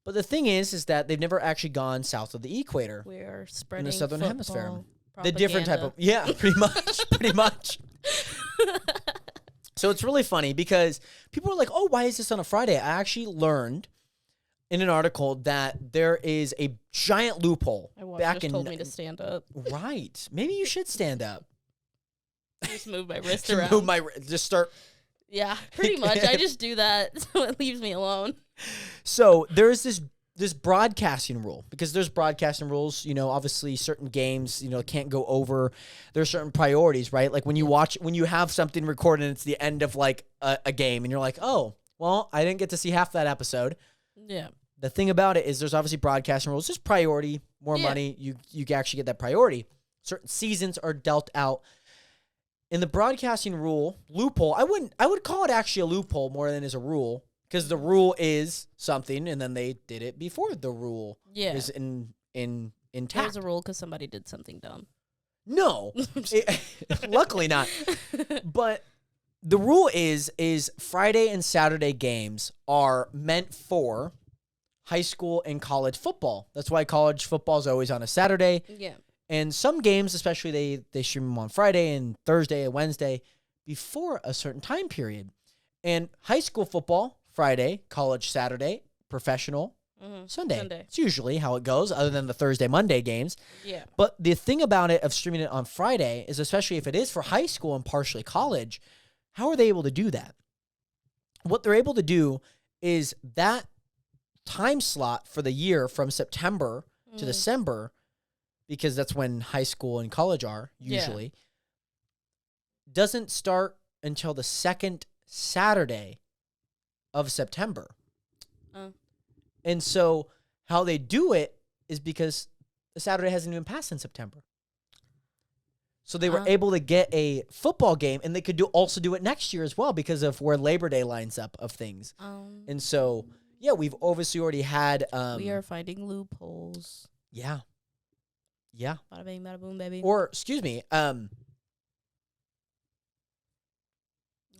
But the thing is that they've never actually gone south of the equator. We are spreading in the southern hemisphere. football The different type of pretty much. So it's really funny because people are like, "Oh, why is this on a Friday?" I actually learned in an article that there is a giant loophole My watch back just in told me to stand up. Right. Maybe you should stand up. Just move my wrist To around. just start. Yeah, pretty much. I just do that so it leaves me alone. So there's this broadcasting rule because there's broadcasting rules. Obviously certain games can't go over. There's certain priorities, right? Like when you have something recorded and it's the end of like a game and you're like, oh, well, I didn't get to see half that episode. Yeah. the thing about it is there's obviously broadcasting rules. There's priority, more money. You can actually get that priority. Certain seasons are dealt out. In the broadcasting rule, loophole, I would call it actually a loophole more than is a rule, because the rule is something, and then they did it before the rule is intact. There's a rule because somebody did something dumb. No, luckily not. But the rule is Friday and Saturday games are meant for high school and college football. That's why college football is always on a Saturday. Yeah. And some games, especially, they stream them on Friday and Thursday and Wednesday before a certain time period. And high school football, Friday, college Saturday, professional Sunday. It's usually how it goes, other than the Thursday, Monday games. Yeah. But the thing about it of streaming it on Friday is, especially if it is for high school and partially college, how are they able to do that? What they're able to do is that time slot for the year from September to December, because that's when high school and college are usually, doesn't start until the second Saturday of September. And so how they do it is because the Saturday hasn't even passed in September. So they were able to get a football game, and they could also do it next year as well because of where Labor Day lines up of things. And so, yeah, we've obviously already had... we are finding loopholes. Yeah. Yeah. Bada bing, bada boom, baby. Or, excuse me,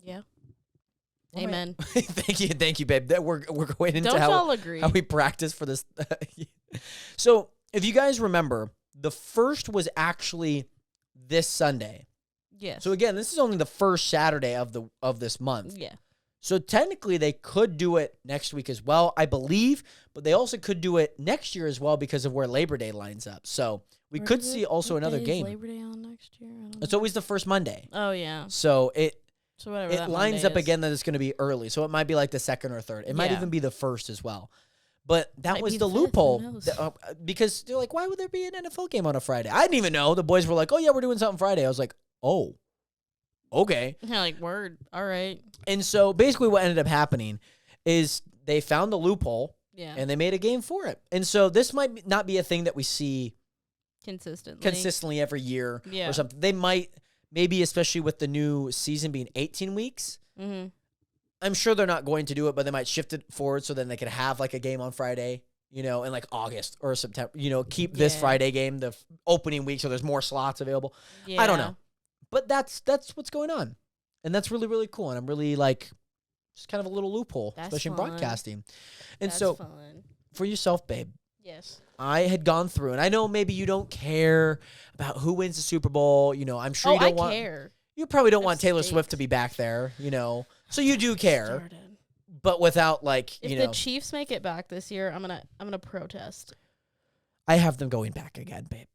yeah. Amen. Thank you, babe. We're going into Don't y'all agree? how we practice for this. So, if you guys remember, the first was actually this Sunday. Yes. So again, this is only the first Saturday of this month. Yeah. So technically, they could do it next week as well, I believe, but they also could do it next year as well because of where Labor Day lines up. So we could see also another game. Labor Day on next year? It's always the first Monday. Oh yeah. So it whatever lines up again that it's going to be early. So it might be like the second or third. It might even be the first as well. But that was the loophole because they're like, why would there be an NFL game on a Friday? I didn't even know. The boys were like, oh yeah, we're doing something Friday. I was like, oh, okay. Yeah, like word. All right. And so basically what ended up happening is they found the loophole and they made a game for it. And so this might not be a thing that we see consistently every year or something. They might, maybe especially with the new season being 18 weeks, I'm sure they're not going to do it, but they might shift it forward so then they could have like a game on Friday, in like August or September, keep this Friday game the opening week so there's more slots available. I don't know. But that's what's going on. And that's really, really cool. And I'm really just kind of a little loophole, especially in broadcasting. And so for yourself, babe. Yes. I had gone through, and I know maybe you don't care about who wins the Super Bowl. I'm sure you don't want. Care. You probably don't want Taylor Swift to be back there, So you do care. But without if the Chiefs make it back this year, I'm gonna protest. I have them going back again, babe.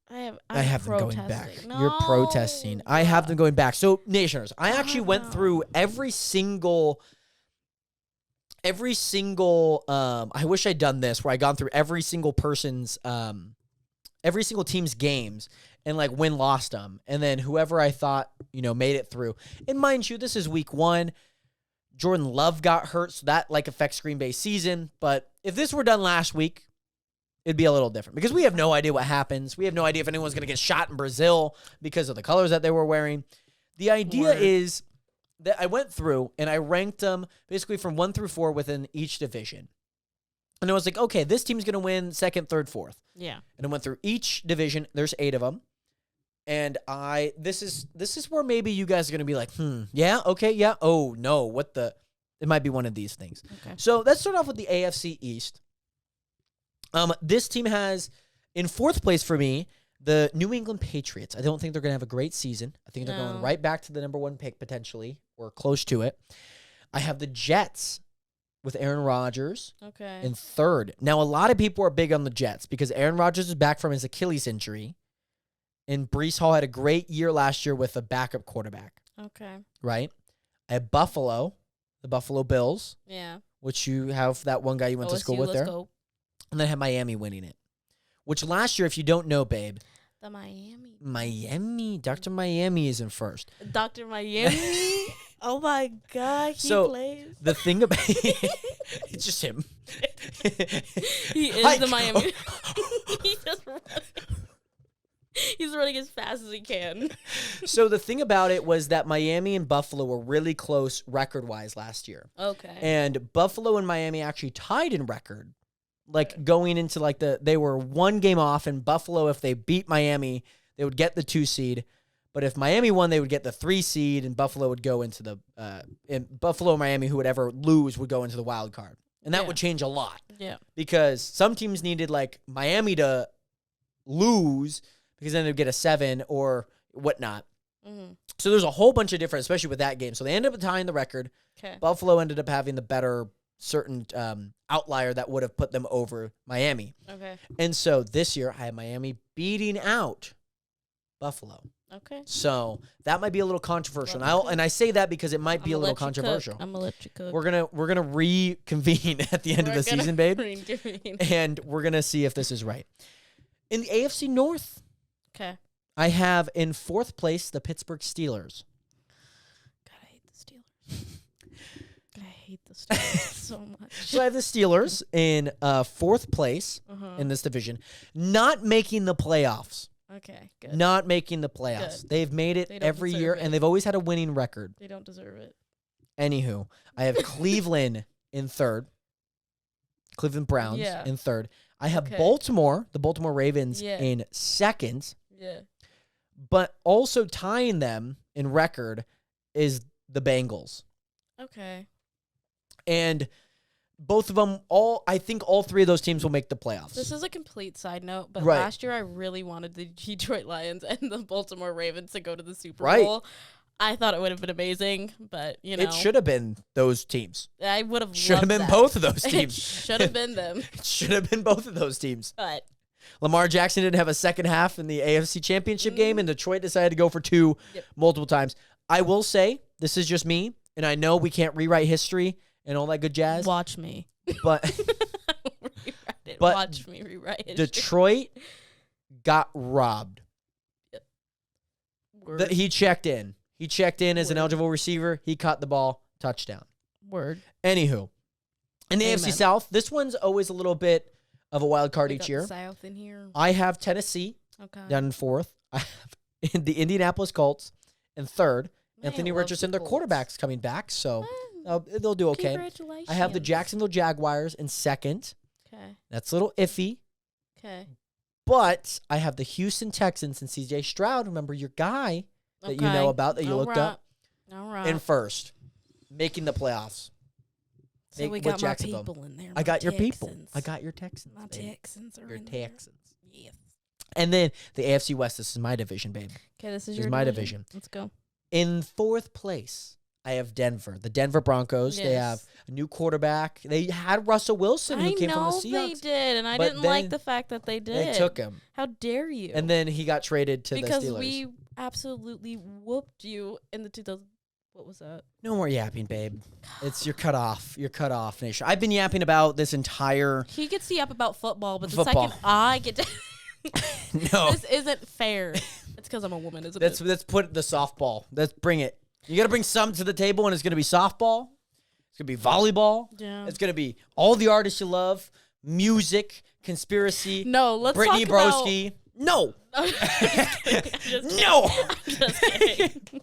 I have them going back. No. You're protesting. I have them going back. So, Nationers, I actually went through every single I wish I'd done this where I gone through every single person's every single team's games and win-lost them. And then whoever I thought, made it through. And mind you, this is week 1. Jordan Love got hurt, so that affects Green Bay's season. But if this were done last week, it'd be a little different because we have no idea what happens. We have no idea if anyone's going to get shot in Brazil because of the colors that they were wearing. The idea is that I went through and I ranked them basically from 1 through 4 within each division. And I was like, okay, this team's going to win 2nd, 3rd, 4th. Yeah. And I went through each division. There's 8 of them. And this is where maybe you guys are going to be like, yeah, okay, yeah. Oh, no, it might be one of these things. Okay. So let's start off with the AFC East. This team has, in 4th place for me, the New England Patriots. I don't think they're going to have a great season. I think they're going right back to the number 1 pick potentially, or close to it. I have the Jets with Aaron Rodgers in 3rd. Now, a lot of people are big on the Jets because Aaron Rodgers is back from his Achilles injury, and Breece Hall had a great year last year with a backup quarterback. Okay. Right? I have Buffalo, the Buffalo Bills. Yeah. Which you have that one guy you went to school with there. Go. And then I have Miami winning it. Which last year, if you don't know, babe. The Miami. Dr. Miami is in 1st. Dr. Miami? Oh my God, he So, plays. The thing about it's just him. He is the Miami. He just running. He's running as fast as he can. So the thing about it was that Miami and Buffalo were really close record-wise last year. Okay. And Buffalo and Miami actually tied in record. Like going into like they were one game off, and Buffalo, if they beat Miami, they would get the 2 seed. But if Miami won, they would get the 3 seed, and Buffalo would go into the and Buffalo and Miami, who would ever lose, would go into the wild card. And that would change a lot. Yeah. Because some teams needed like Miami to lose because then they'd get a 7 or whatnot. Mm-hmm. So there's a whole bunch of different, especially with that game. So they ended up tying the record. Okay. Buffalo ended up having the better certain outlier that would have put them over Miami. Okay. And so this year I have Miami beating out Buffalo. Okay. So that might be a little controversial. Well, And I say that because it might be a little controversial. I'm gonna let you cook. We're gonna reconvene at the end of the season, babe. Reconvene. And we're gonna see if this is right. In the AFC North, Okay. I have in 4th place the Pittsburgh Steelers. God, I hate the Steelers. God, I hate the Steelers so much. So I have the Steelers in 4th place in this division, not making the playoffs. Okay, good. Not making the playoffs. Good. They've made it every year, and they've always had a winning record. They don't deserve it. Anywho, I have Cleveland in 3rd. Cleveland Browns in 3rd. I have Baltimore, the Baltimore Ravens, in 2nd. Yeah. But also tying them in record is the Bengals. Okay. And both of them, I think all 3 of those teams will make the playoffs. This is a complete side note, but Right. last year I really wanted the Detroit Lions and the Baltimore Ravens to go to the Super Right. Bowl. I thought it would have been amazing, but, you know. It should have been those teams. I would have Should have loved been that. both of those It teams. should have been them. It should have been both of those teams. But Lamar Jackson didn't have a second half in the AFC Championship game, and Detroit decided to go for 2 multiple times. I will say, this is just me, and I know we can't rewrite history and all that good jazz. watch me. But Rewrite it. But Watch me rewrite it. Detroit got robbed. Word. He checked in. He checked in as an eligible receiver. He caught the ball. Touchdown. Word. Anywho, in the AFC South, this one's always a little bit of a wild card We each got year. the South in here. I have Tennessee down in 4th. I have the Indianapolis Colts in 3rd. Man, Anthony I love Richardson, the their Colts. quarterback's coming back, so they'll do okay. Congratulations. I have the Jacksonville Jaguars in 2nd. Okay. That's a little iffy. Okay. But I have the Houston Texans and C.J. Stroud. Remember your guy that you know about, that you looked up, All right. in 1st, making the playoffs. So we got my people in there. I got your people. Texans. I got your Texans. My babe. Texans are Your in there. Texans. Yes. And then the AFC West. This is my division, babe. Okay, this is This your is my division. Let's go. In 4th place, I have Denver. The Denver Broncos. They have a new quarterback. They had Russell Wilson, who came from the Seahawks. They did, and I But didn't like then the fact that they did. They took him. How dare you? And then he got traded to the Steelers. because we absolutely whooped you in the 2000. What was that? No more yapping, babe. You're cut off. You're cut off, nation. I've been yapping about this entire. He gets the up about football, but the Football. second I get to. No. This isn't fair. It's because I'm a woman, isn't it? Let's put the softball. Let's bring it. You got to bring some to the table, and it's going to be softball. It's going to be volleyball. Yeah. It's going to be all the artists you love, music, conspiracy. No, let's Brittany talk Broski. No. I'm just kidding. No. I'm just kidding.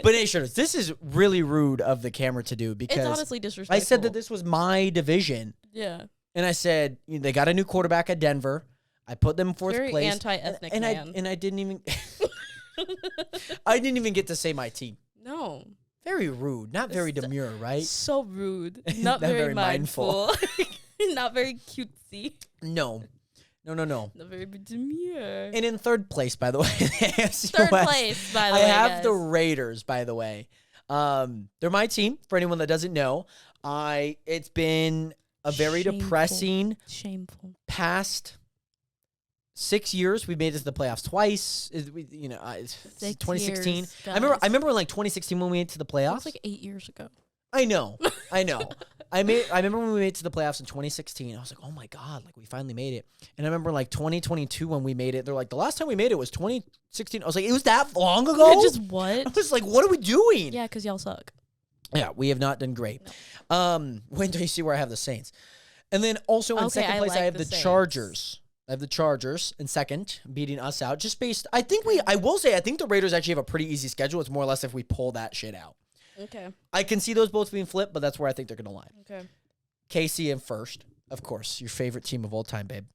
But hey, sure, this is really rude of the camera to do because It's honestly disrespectful. I said that this was my division, Yeah. and I said they got a new quarterback at Denver. I put them in 4th Very place. anti-ethnic and man. I didn't even I didn't even get to say my team. No. Very rude, not very demure, right? So rude. Not Not very, very mindful. mindful. Not very cutesy. No. Not very demure. And in 3rd place, by the way, the AFC Third West, place, by the I way, have guys. the Raiders, by the way. They're my team. For anyone that doesn't know, it's been a very Shameful. depressing Shameful. past 6 years. We made it to the playoffs twice. It's 6 2016. years, I remember guys. in like 2016 when we went to the That playoffs. was like 8 years ago. I know. I remember when we made it to the playoffs in 2016. I was like, oh my God, like we finally made it. And I remember like 2022 when we made it, they're like, the last time we made it was 2016. I was like, it was that long ago? Just what? I was like, what are we doing? Yeah, because y'all suck. Yeah, we have not done great. No. When do you see where I have the Saints? And then also in second place, I have the Chargers. I have the Chargers in second, beating us out. Just based, I think the Raiders actually have a pretty easy schedule. It's more or less if we pull that shit out. Okay. I can see those both being flipped, but that's where I think they're going to line. Okay. KC in first, of course, your favorite team of all time, babe.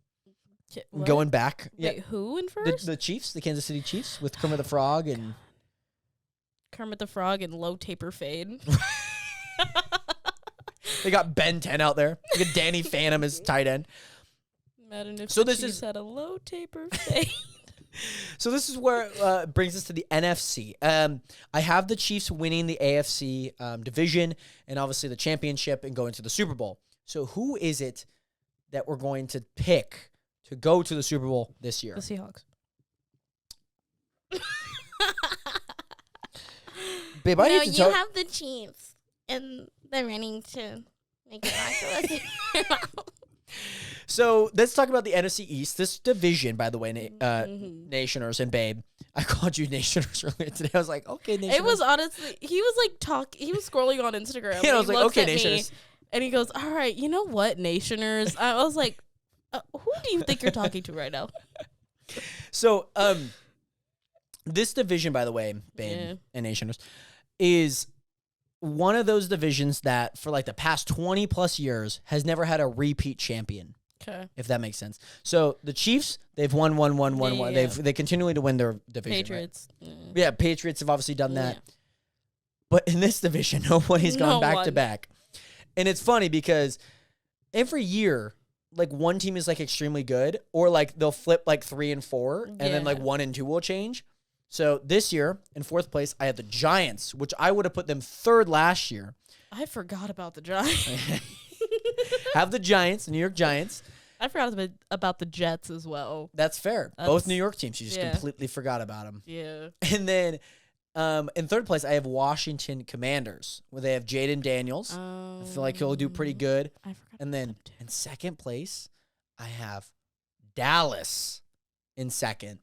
What? Going back. Wait, who in first? The Chiefs, the Kansas City Chiefs with Kermit the Frog and Kermit the Frog and Low Taper Fade. They got Ben 10 out there. They got Danny Phantom as tight end. Imagine if So the this Chiefs is had a Low Taper Fade. So this is where it brings us to the NFC. I have the Chiefs winning the AFC division and obviously the championship and going to the Super Bowl. So who is it that we're going to pick to go to the Super Bowl this year? The Seahawks. Babe, I No, need to you tell have the Chiefs and the running to make it back to us. So let's talk about the NFC East. This division, by the way, Nationers and Babe. I called you Nationers earlier today. I was like, okay, Nationers. It was honestly, he was like he was scrolling on Instagram. Yeah, I and was he like, looks okay, at me, Nationers. and he goes, all right, you know what, Nationers? I was like, who do you think you're talking to right now? So, this division, by the way, Babe and Nationers, is one of those divisions that for like the past 20 plus years has never had a repeat champion. Okay. If that makes sense. So the Chiefs, they've won. Yeah. They continually to win their division. Patriots. Right? Yeah, Patriots have obviously done that. Yeah. But in this division, nobody's gone back to back. And it's funny because every year, like one team is like extremely good, or like they'll flip like 3 and 4, and then like 1 and 2 will change. So this year, in fourth place, I had the Giants, which I would have put them third last year. I forgot about the Giants. Have the Giants, the New York Giants. I forgot about the Jets as well. That's fair. Both New York teams. You just completely forgot about them. Yeah. And then in third place, I have Washington Commanders, where they have Jaden Daniels. I feel like he'll do pretty good. I forgot. And then in second place, I have Dallas in second.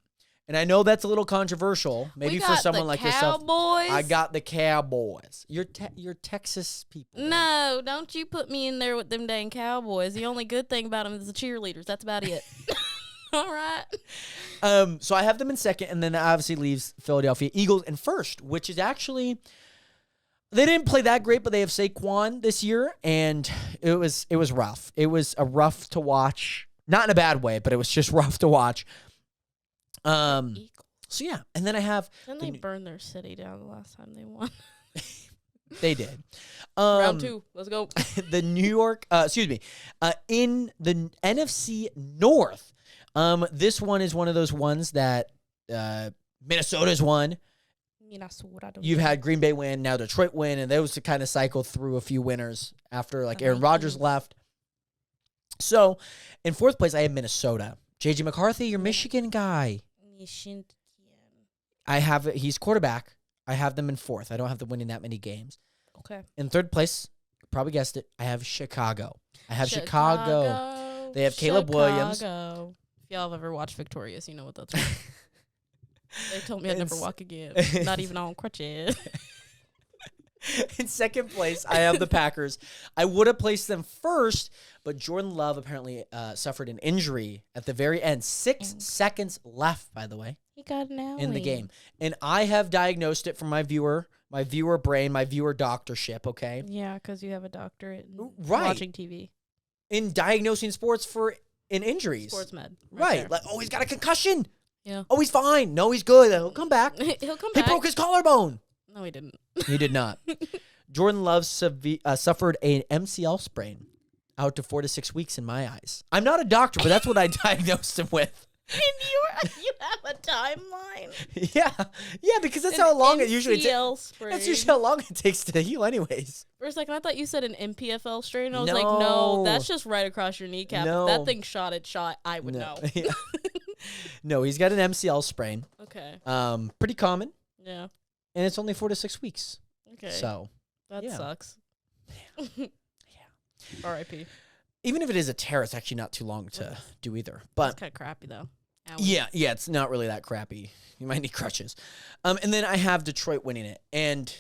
And I know that's a little controversial, maybe for someone like yourself. I got the Cowboys. You're Texas people. No, don't you put me in there with them dang Cowboys. The only good thing about them is the cheerleaders. That's about it. All right. So I have them in second, and then that obviously leaves Philadelphia Eagles in first, which is actually they didn't play that great, but they have Saquon this year, and it was rough. It was a rough to watch, not in a bad way, but it was just rough to watch. So yeah, and then I have. Didn't they burn their city down the last time they won? They did. Round 2. Let's go. The New York, in the NFC North, this one is one of those ones that Minnesota's won. You've had Green Bay win, now Detroit win, and those kind of cycle through a few winners after like Aaron Rodgers left. So, in fourth place, I have Minnesota. J.J. McCarthy, your Michigan guy. I have he's quarterback. I have them in fourth. I don't have them winning that many games. Okay. In third place, probably guessed it, I have Chicago. I have Chicago. They have Caleb Williams. If y'all have ever watched Victorious, you know what that's about. They told me I'd never walk again. Not even on crutches. In second place, I have the Packers. I would have placed them first, but Jordan Love apparently suffered an injury at the very end. 6 seconds left, by the way. He got an owie in the game. And I have diagnosed it from my viewer brain, my viewer doctorship, okay? Yeah, because you have a doctorate in right. watching TV. In diagnosing sports in injuries. Sports med. Right. Like, oh, he's got a concussion. Yeah. Oh, he's fine. No, he's good. He'll come back. He'll come He back. broke his collarbone. No, he didn't. He did not. Jordan Love suffered an MCL sprain, out to 4 to 6 weeks in my eyes. I'm not a doctor, but that's what I diagnosed him with. And you have a timeline. Yeah, because that's how long it usually takes. sprain. That's usually how long it takes to heal, anyways. For a second, I thought you said an MPFL strain. I was like, No. no, that's just right across your kneecap. No. If that thing shot, I would know. No, he's got an MCL sprain. Okay. Pretty common, Yeah. and it's only 4 to 6 weeks. Okay. So that yeah. sucks. R.I.P. Even if it is a tear, it's actually not too long to do either. It's But kind of crappy though. Owie. yeah, it's not really that crappy. You might need crutches. And then I have Detroit winning it. And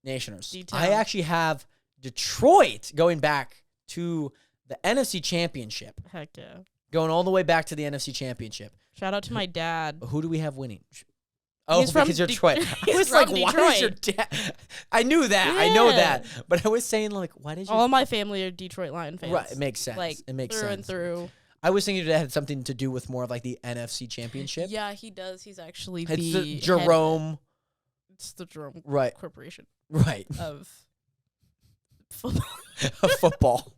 Nationers. D-town. I actually have Detroit going back to the NFC Championship. Heck yeah. Going all the way back to the NFC Championship. Shout out to my dad. Who do we have winning? Oh, He's from because you're Detroit. I he's was like, from why is your dad? I knew that. I know Yeah. that. But I was saying, like, why did you? All my family are Detroit Lion fans. Right, it makes sense. Like it makes through sense. and through. I was thinking it had something to do with more of like the NFC Championship. Yeah, he does. He's actually It's the the Jerome. It's the Jerome Right. Corporation Right. of football. Of football.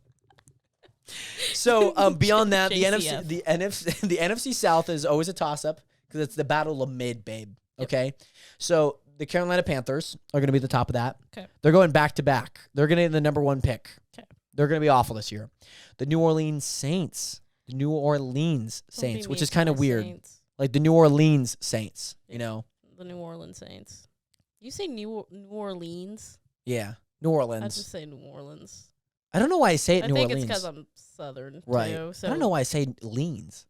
So beyond that, the JCF. the NFC South is always a toss up because it's the battle of mid, babe. Okay, so the Carolina Panthers are going to be the top of that. Okay. They're going back to back. They're going to be the number one pick. Okay. They're going to be awful this year. The New Orleans Saints, which is kind of weird, like the New Orleans Saints. You know, The New Orleans Saints. You say New Orleans? yeah, New Orleans. I just say New Orleans. I don't know why I say it I New think Orleans. it's because I'm Southern Right. too. So I don't know why I say leans.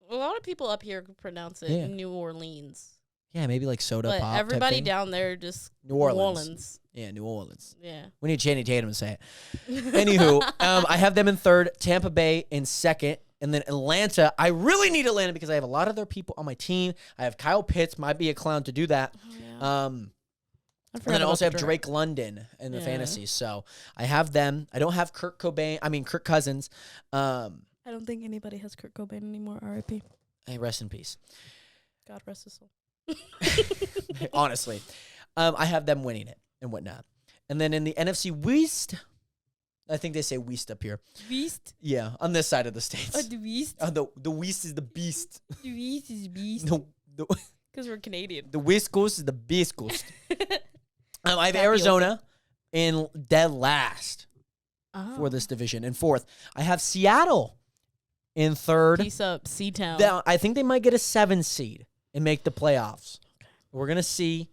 a lot of people up here pronounce it Yeah. New Orleans. Yeah, maybe like soda But pop. type everybody thing. down there just New Orleans. Yeah, New Orleans. Yeah. We need Channing Tatum to say it. Anywho, I have them in third, Tampa Bay in second, and then Atlanta. I really need Atlanta because I have a lot of their people on my team. I have Kyle Pitts, might be a clown to do that. Oh, yeah. And then I also have Drake London in the Yeah. fantasy. So I have them. I don't have Kirk Cousins. I don't think anybody has Kurt Cobain anymore. R.I.P. Hey, rest in peace. God rest his soul. Honestly. I have them winning it and whatnot. And then in the NFC West, I think they say West up here. Beast. Yeah, on this side of the states. The beast. The West is the beast. The beast is beast. No, Because we're Canadian. the West Coast is the best coast. I have Tapioca. Arizona in dead last Oh. for this division. In fourth, I have Seattle in third. Peace up, C-Town. Now, I think they might get a 7 seed and make the playoffs. We're going to see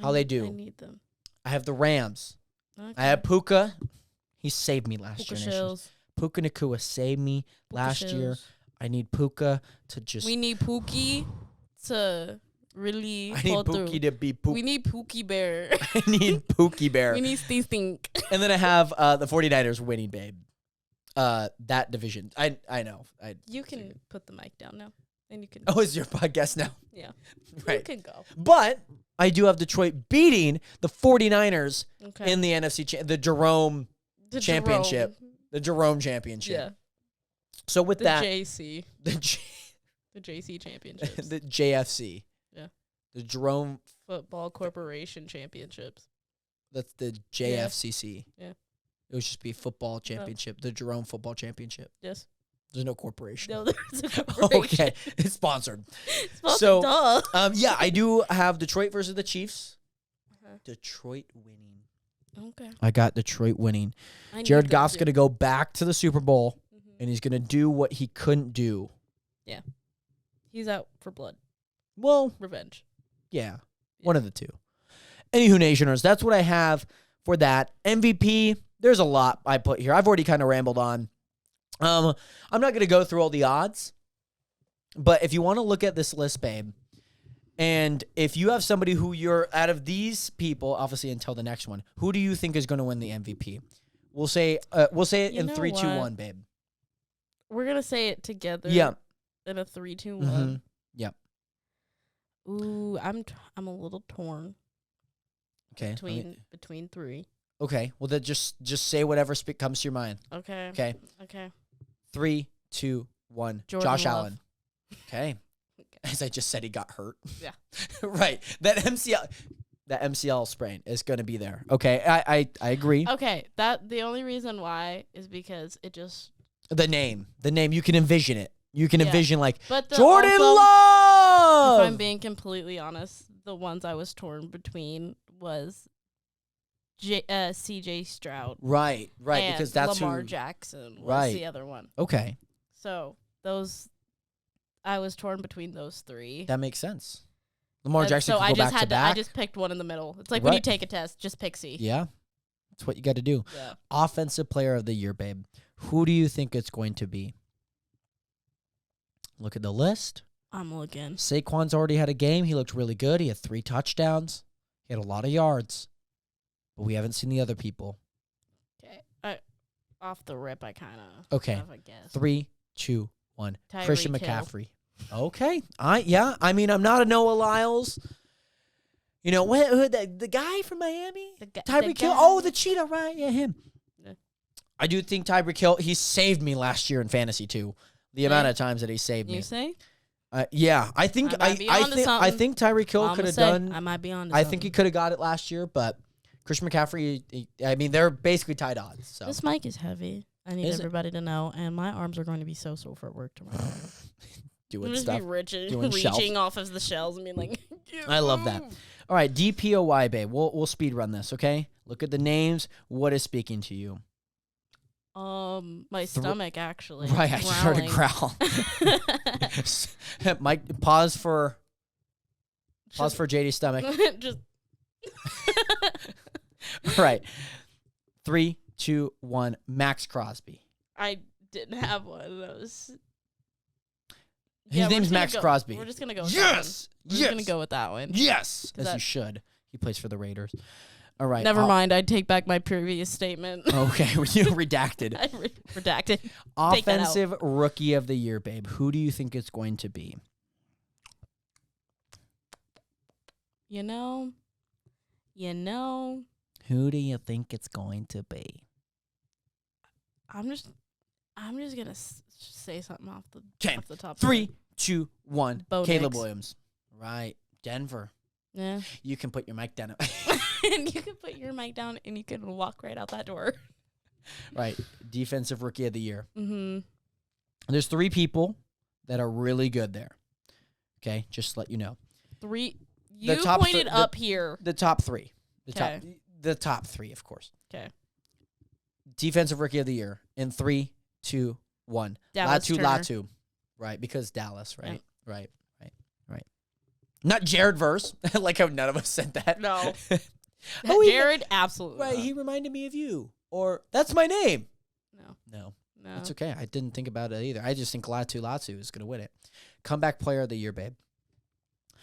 how they do. I need them. I have the Rams. Okay. I have Puka. He saved me last Puka year. Nations. shells. Puka Nakua saved me Puka last year. shells. I need Puka to just... We need Pookie to really I need pull through. Pookie to be Pookie. We need Pookie Bear. I need Pookie Bear. We need Steve Stink. And then I have the 49ers winning, babe. That division. I know. You can put the mic down now. And you can. Oh, it's your podcast now. Yeah. You Right. can go. But I do have Detroit beating the 49ers Okay. in the NFC, the Jerome The championship. Jerome. The Jerome championship. Yeah. So with The that, JC. the The JC championships. the JFC. Yeah. The Jerome, Football Corporation championships. that's the JFCC. Yeah. It would just be football championship, the Jerome football championship. Yes. There's no corporation. No, there's a corporation. Okay, it's sponsored. So, So- duh. Yeah, I do have Detroit versus the Chiefs. Uh-huh. Detroit winning. Okay. I got Detroit winning. I Jared need them Goff's to. going to go back to the Super Bowl, Mhm. and he's going to do what he couldn't do. He's out for blood. Well, Revenge. yeah, one of the two. Anywho, Nationers, that's what I have for that. MVP, there's a lot I put here. I've already kind of rambled on. I'm not going to go through all the odds, but if you want to look at this list, babe, and if you have somebody who you're out of these people, obviously until the next one, who do you think is going to win the MVP? We'll say it You in know 3, 2, what? 1, babe. We're gonna say it together. Yeah. In a 3, 2, Mhm. 1. Yep. Ooh, I'm a little torn Okay. between 3. Okay. Well, then just say whatever comes to your mind. Okay. Okay. Okay. 3, 2, 1. Jordan Josh Love. Allen. Okay. As I just said, he got hurt. Yeah. Right. That MCL sprain is going to be there. Okay. I agree. Okay. The only reason why is because it just. The name. You can envision it. You can Yeah. envision like But Jordan also, Love. if I'm being completely honest, the ones I was torn between was C.J. Stroud. Right. And Because that's Lamar who. Jackson was Right. the other one. Okay. So I was torn between those 3. That makes sense. Lamar And Jackson so could I go just back had to back. I just picked one in the middle. It's like when you Right. take a test, just pick C. Yeah. That's what you got to do. Yeah. Offensive player of the year, babe. Who do you think it's going to be? Look at the list. I'm looking. Saquon's already had a game. He looked really good. He had 3 touchdowns. He had a lot of yards. But we haven't seen the other people. Okay. Off the rip, I kind of Okay. have a guess. 3, 2, 1. Tyreek Christian Hill. McCaffrey. Okay. I mean, I'm not a Noah Lyles. You know, the guy from Miami? Tyreek Hill. Oh, the cheetah, right? Yeah, him. Yeah. I do think Tyreek Hill, he saved me last year in fantasy, too. The amount of times that he saved me. You say? Yeah, I think I think Tyreek Hill could have done. I might be on. I think he could have got it last year, but Christian McCaffrey. I mean, they're basically tied odds. So This mic is heavy. I need Is it? everybody to know, and my arms are going to be so sore for work tomorrow. doing I'm just stuff. be doing reaching off of the shells and being like, I love that. All right, DPOY, babe. We'll speed run this, okay? Look at the names. What is speaking to you? My stomach actually. Right, I just heard a growl. Mike, pause for JD's stomach. Just All right, 3, 2, 1. Max Crosby. I didn't have one of those. His name's Max Crosby. We're just gonna go with Yes! that one. We're Yes! just gonna go with that one. Yes, as you that- should. He plays for the Raiders. All right. Never mind. I take back my previous statement. Okay, you redacted. I redacted. Take that out. Offensive Rookie of the Year, babe. Who do you think it's going to be? You know. Who do you think it's going to be? I'm just gonna say something off the top. 3, 2, 1. Bo Caleb Nix. Williams. Right. Denver. Yeah. You can put your mic down. And you can put your mic down and you can walk right out that door. Right. Defensive Rookie of the Year. Mm-hmm. There's 3 people that are really good there. Okay, just to let you know. 3. The You top pointed th- up here. The top 3. Okay. The top 3, of course. Okay. Defensive Rookie of the Year in 3, 2, 1. Dallas Turner. Latu. Right, because Dallas, right? Yep. Right. Not Jared Verse, like how none of us said that. No. Oh, he- Jared, absolutely. Right, not. he reminded me of you. Or, that's my name. No. No, No. it's okay. I didn't think about it either. I just think Latu is going to win it. Comeback Player of the Year, babe.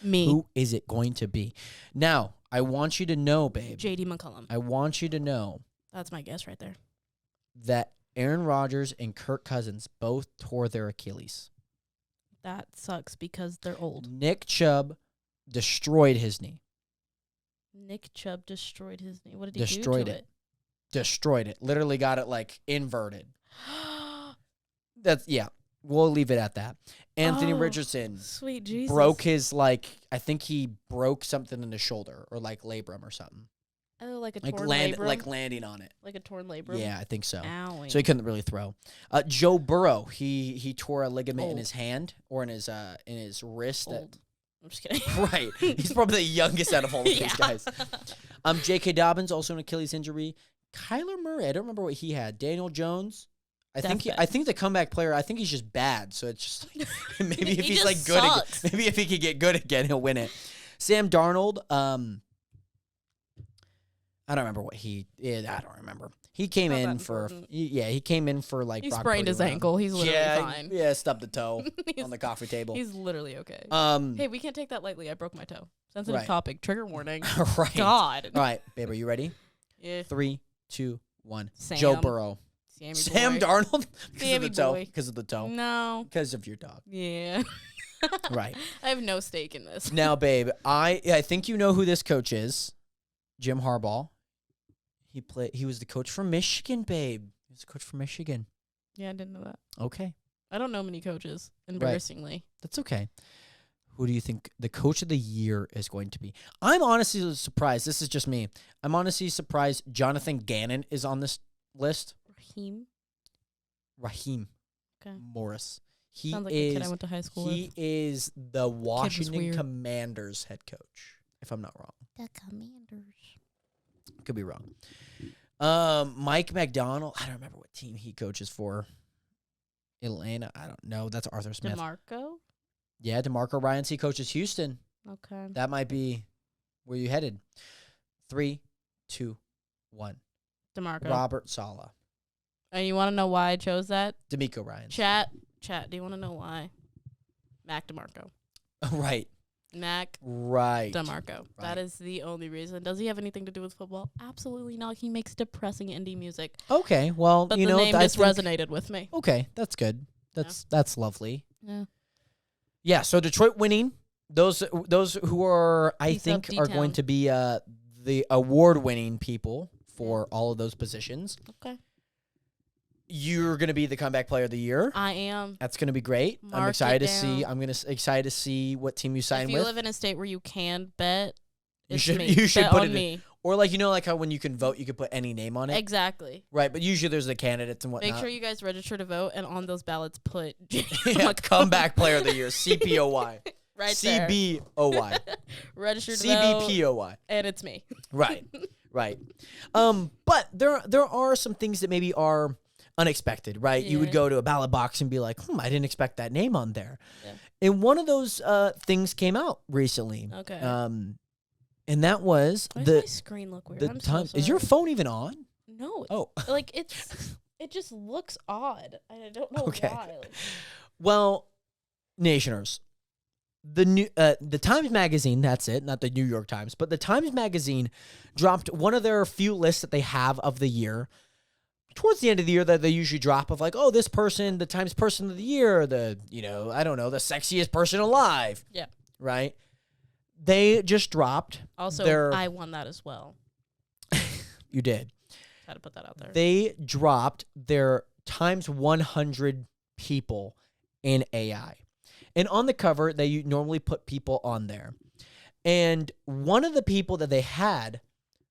Me. Who is it going to be? Now, I want you to know, babe. JD McCollum. I want you to know That's my guess right there. that Aaron Rodgers and Kirk Cousins both tore their Achilles. That sucks because they're old. Nick Chubb destroyed his knee. Nick Chubb destroyed his knee. What did he Destroyed do to it. Destroyed it. Literally got it like inverted. That's yeah. We'll leave it at that. Anthony Oh, Richardson Sweet Jesus. broke his I think he broke something in his shoulder or like labrum or something. Oh, like a Like torn land labrum? like landing on it. Like a torn labrum? Yeah, I think so. Owie. So he couldn't really throw. Joe Burrow, he tore a ligament in Old. his hand or in his wrist. Old. I'm just kidding. Right. He's probably the youngest out of all of these Yeah. guys. J.K. Dobbins, also an Achilles injury. Kyler Murray, I don't remember what he had. Daniel Jones. I think the comeback player, I think he's just bad. So it's just like, maybe if He he's just like good sucks. again, maybe if he could get good again, he'll win it. Sam Darnold, I don't remember what I don't remember. He came Not in that for important. he came in for like He Brock sprained Purdy his round. ankle. He's literally fine. Yeah, stubbed the toe He's- on the coffee table. He's literally okay. Um, Hey, we can't take that lightly. I broke my toe. Sensitive Right. topic. Trigger warning. right. God. All right, babe, are you ready? Yeah. 3, 2, 1. Sam. Joe Burrow. Sammy Sam boy. Darnold because of Sammy the toe. boy. Because of the toe. No. Because of your dog. Yeah. Right. I have no stake in this. Now, babe, I think you know who this coach is. Jim Harbaugh. He was the coach from Michigan, babe. He was the coach from Michigan. Yeah, I didn't know that. Okay. I don't know many coaches, embarrassingly. That's okay. Who do you think the coach of the year is going to be? I'm honestly surprised. This is just me. I'm honestly surprised Jonathan Gannon is on this list. Raheem Okay. Morris. He Sounds like is a kid I went to high school he with. is the Washington weird. Commanders head coach, if I'm not wrong. The Commanders. Could be wrong. Mike McDonald. I don't remember what team he coaches for. Atlanta. I don't know. That's Arthur Smith. DeMarco? Yeah, DeMarco Ryans. He coaches Houston. Okay. That might be where you headed. 3, 2, 1. DeMarco. Robert Saleh. And you want to know why I chose that? D'Amico Ryans. Chat. Do you want to know why? Mac DeMarco. Right. Mac Right. DeMarco. Right. That is the only reason. Does he have anything to do with football? Absolutely not. He makes depressing indie music. Okay. Well, But you the know, name I just think, resonated with me. okay, that's good. That's lovely. Yeah. Yeah, so Detroit winning. Those who are, I Peace think, up, are D-Town. going to be the award-winning people for all of those positions. Okay. You're going to be the comeback player of the year. I am. That's going to be great. I'm Mark excited it to see. down. Excited to see what team you sign If you with. live in a state where you can bet, You it's should- me. you should bet put on it in- me. Or like how when you can vote, you can put any name on it. Exactly. Right, but usually there's the candidates and whatnot. Make sure you guys register to vote, and on those ballots put Yeah, comeback player of the year, CPOY. right there. CBOY. Register to vote, CBPOY. and it's me. Right. Right. But there are some things that maybe are unexpected, right? You would Yeah. go to a ballot box and be like, I didn't expect that name on there. Yeah. And one of those things came out recently. Okay. And that was Why does my the screen look weird? the I'm time. so Is your sorry. phone even on? No. Oh. Like it just looks odd. I don't know Okay. why. Like, Well, Nationers, the Times Magazine, that's it, not the New York Times, but the Times Magazine dropped one of their few lists that they have of the year towards the end of the year that they usually drop of like, oh, this person, the Times Person of the Year, the sexiest person alive. Yeah. Right? They just dropped also, their... I won that as well. You did. Had to put that out there. They dropped their Times 100 people in AI. And on the cover, they normally put people on there. And one of the people that they had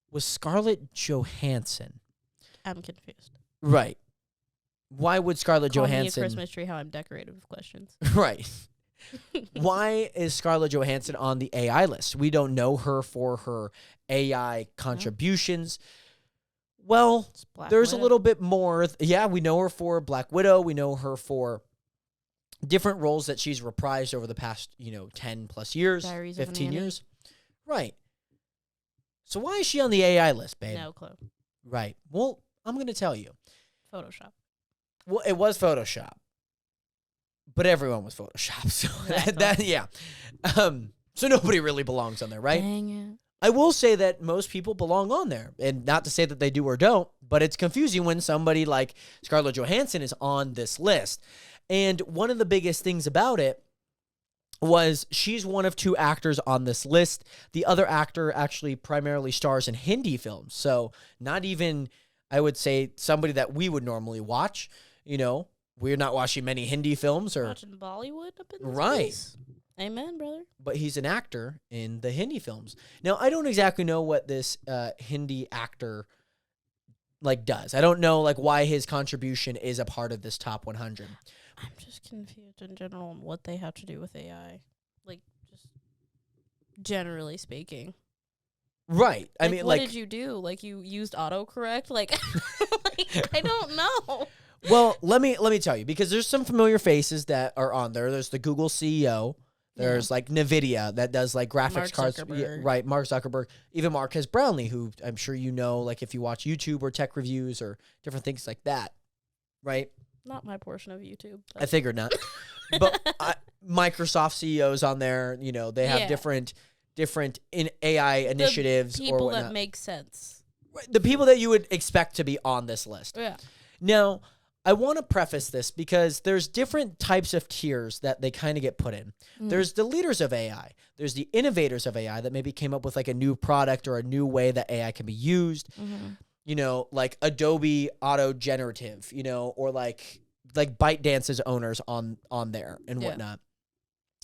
was Scarlett Johansson. I'm confused. Right. Why would Scarlett Call me a Johansson... Christmas tree. How I'm decorated with questions. Right. Why is Scarlett Johansson on the AI list? We don't know her for her AI contributions. Well, It's Black there's a Widow. little bit more. Yeah, we know her for Black Widow. We know her for different roles that she's reprised over the past, 10 plus years, Diaries of a 15 Nanny. years. Right. So why is she on the AI list, babe? No clue. Right. Well, I'm going to tell you. Photoshop. Well, it was Photoshop. But everyone was Photoshop. So Exactly. So nobody really belongs on there, right? Dang it. I will say that most people belong on there. And not to say that they do or don't, but it's confusing when somebody like Scarlett Johansson is on this list. And one of the biggest things about it was she's one of two actors on this list. The other actor actually primarily stars in Hindi films. So not even, I would say, somebody that we would normally watch. We're not watching many Hindi films Watching Bollywood up in this Right. place? Amen, brother. but he's an actor in the Hindi films. Now, I don't exactly know what this Hindi actor does. I don't know why his contribution is a part of this top 100. I'm just confused in general on what they have to do with AI. Just generally speaking. Right. I mean, what did you do? You used autocorrect? I don't know. well, let me tell you, because there's some familiar faces that are on there. There's the Google CEO. There's NVIDIA that does graphics Mark cards. Zuckerberg. Right, Mark Zuckerberg. Even Marquez Brownlee, who I'm sure you know, if you watch YouTube or tech reviews or different things like that. Right? Not my portion of YouTube. I figured not. But Microsoft CEOs on there, they have Yeah. different in AI initiatives people or whatnot. that make sense. Right, the people that you would expect to be on this list. Yeah. Now, I want to preface this because there's different types of tiers that they kind of get put in. There's the leaders of AI. There's the innovators of AI that maybe came up with a new product or a new way that AI can be used. Like Adobe Auto Generative, or like ByteDance's owners on there and Yeah. whatnot.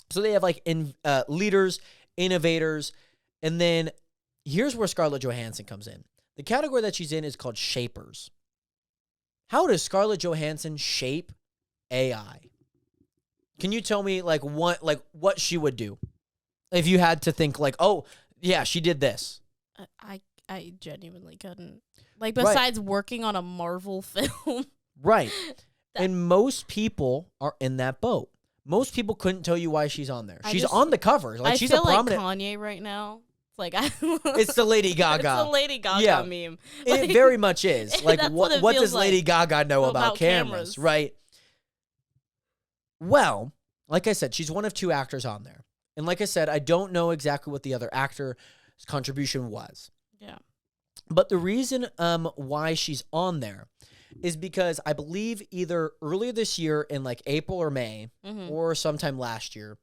So they have leaders, innovators, and then here's where Scarlett Johansson comes in. The category that she's in is called shapers. How does Scarlett Johansson shape AI? Can you tell me what she would do if you had to think oh yeah, she did this? I genuinely couldn't. Besides working on a Marvel film. Right. And most people are in that boat. Most people couldn't tell you why she's on there. She's on the cover. I She's feel a prominent. like Kanye right now. Like, It's the Lady Gaga. It's the Lady Gaga meme. Like, it very much is. Like, what does Lady like Gaga know about cameras, right? Well, like I said, she's one of 2 actors on there. And like I said, I don't know exactly what the other actor's contribution was. Yeah. But the reason why she's on there is because I believe either earlier this year in like April or May or sometime last year,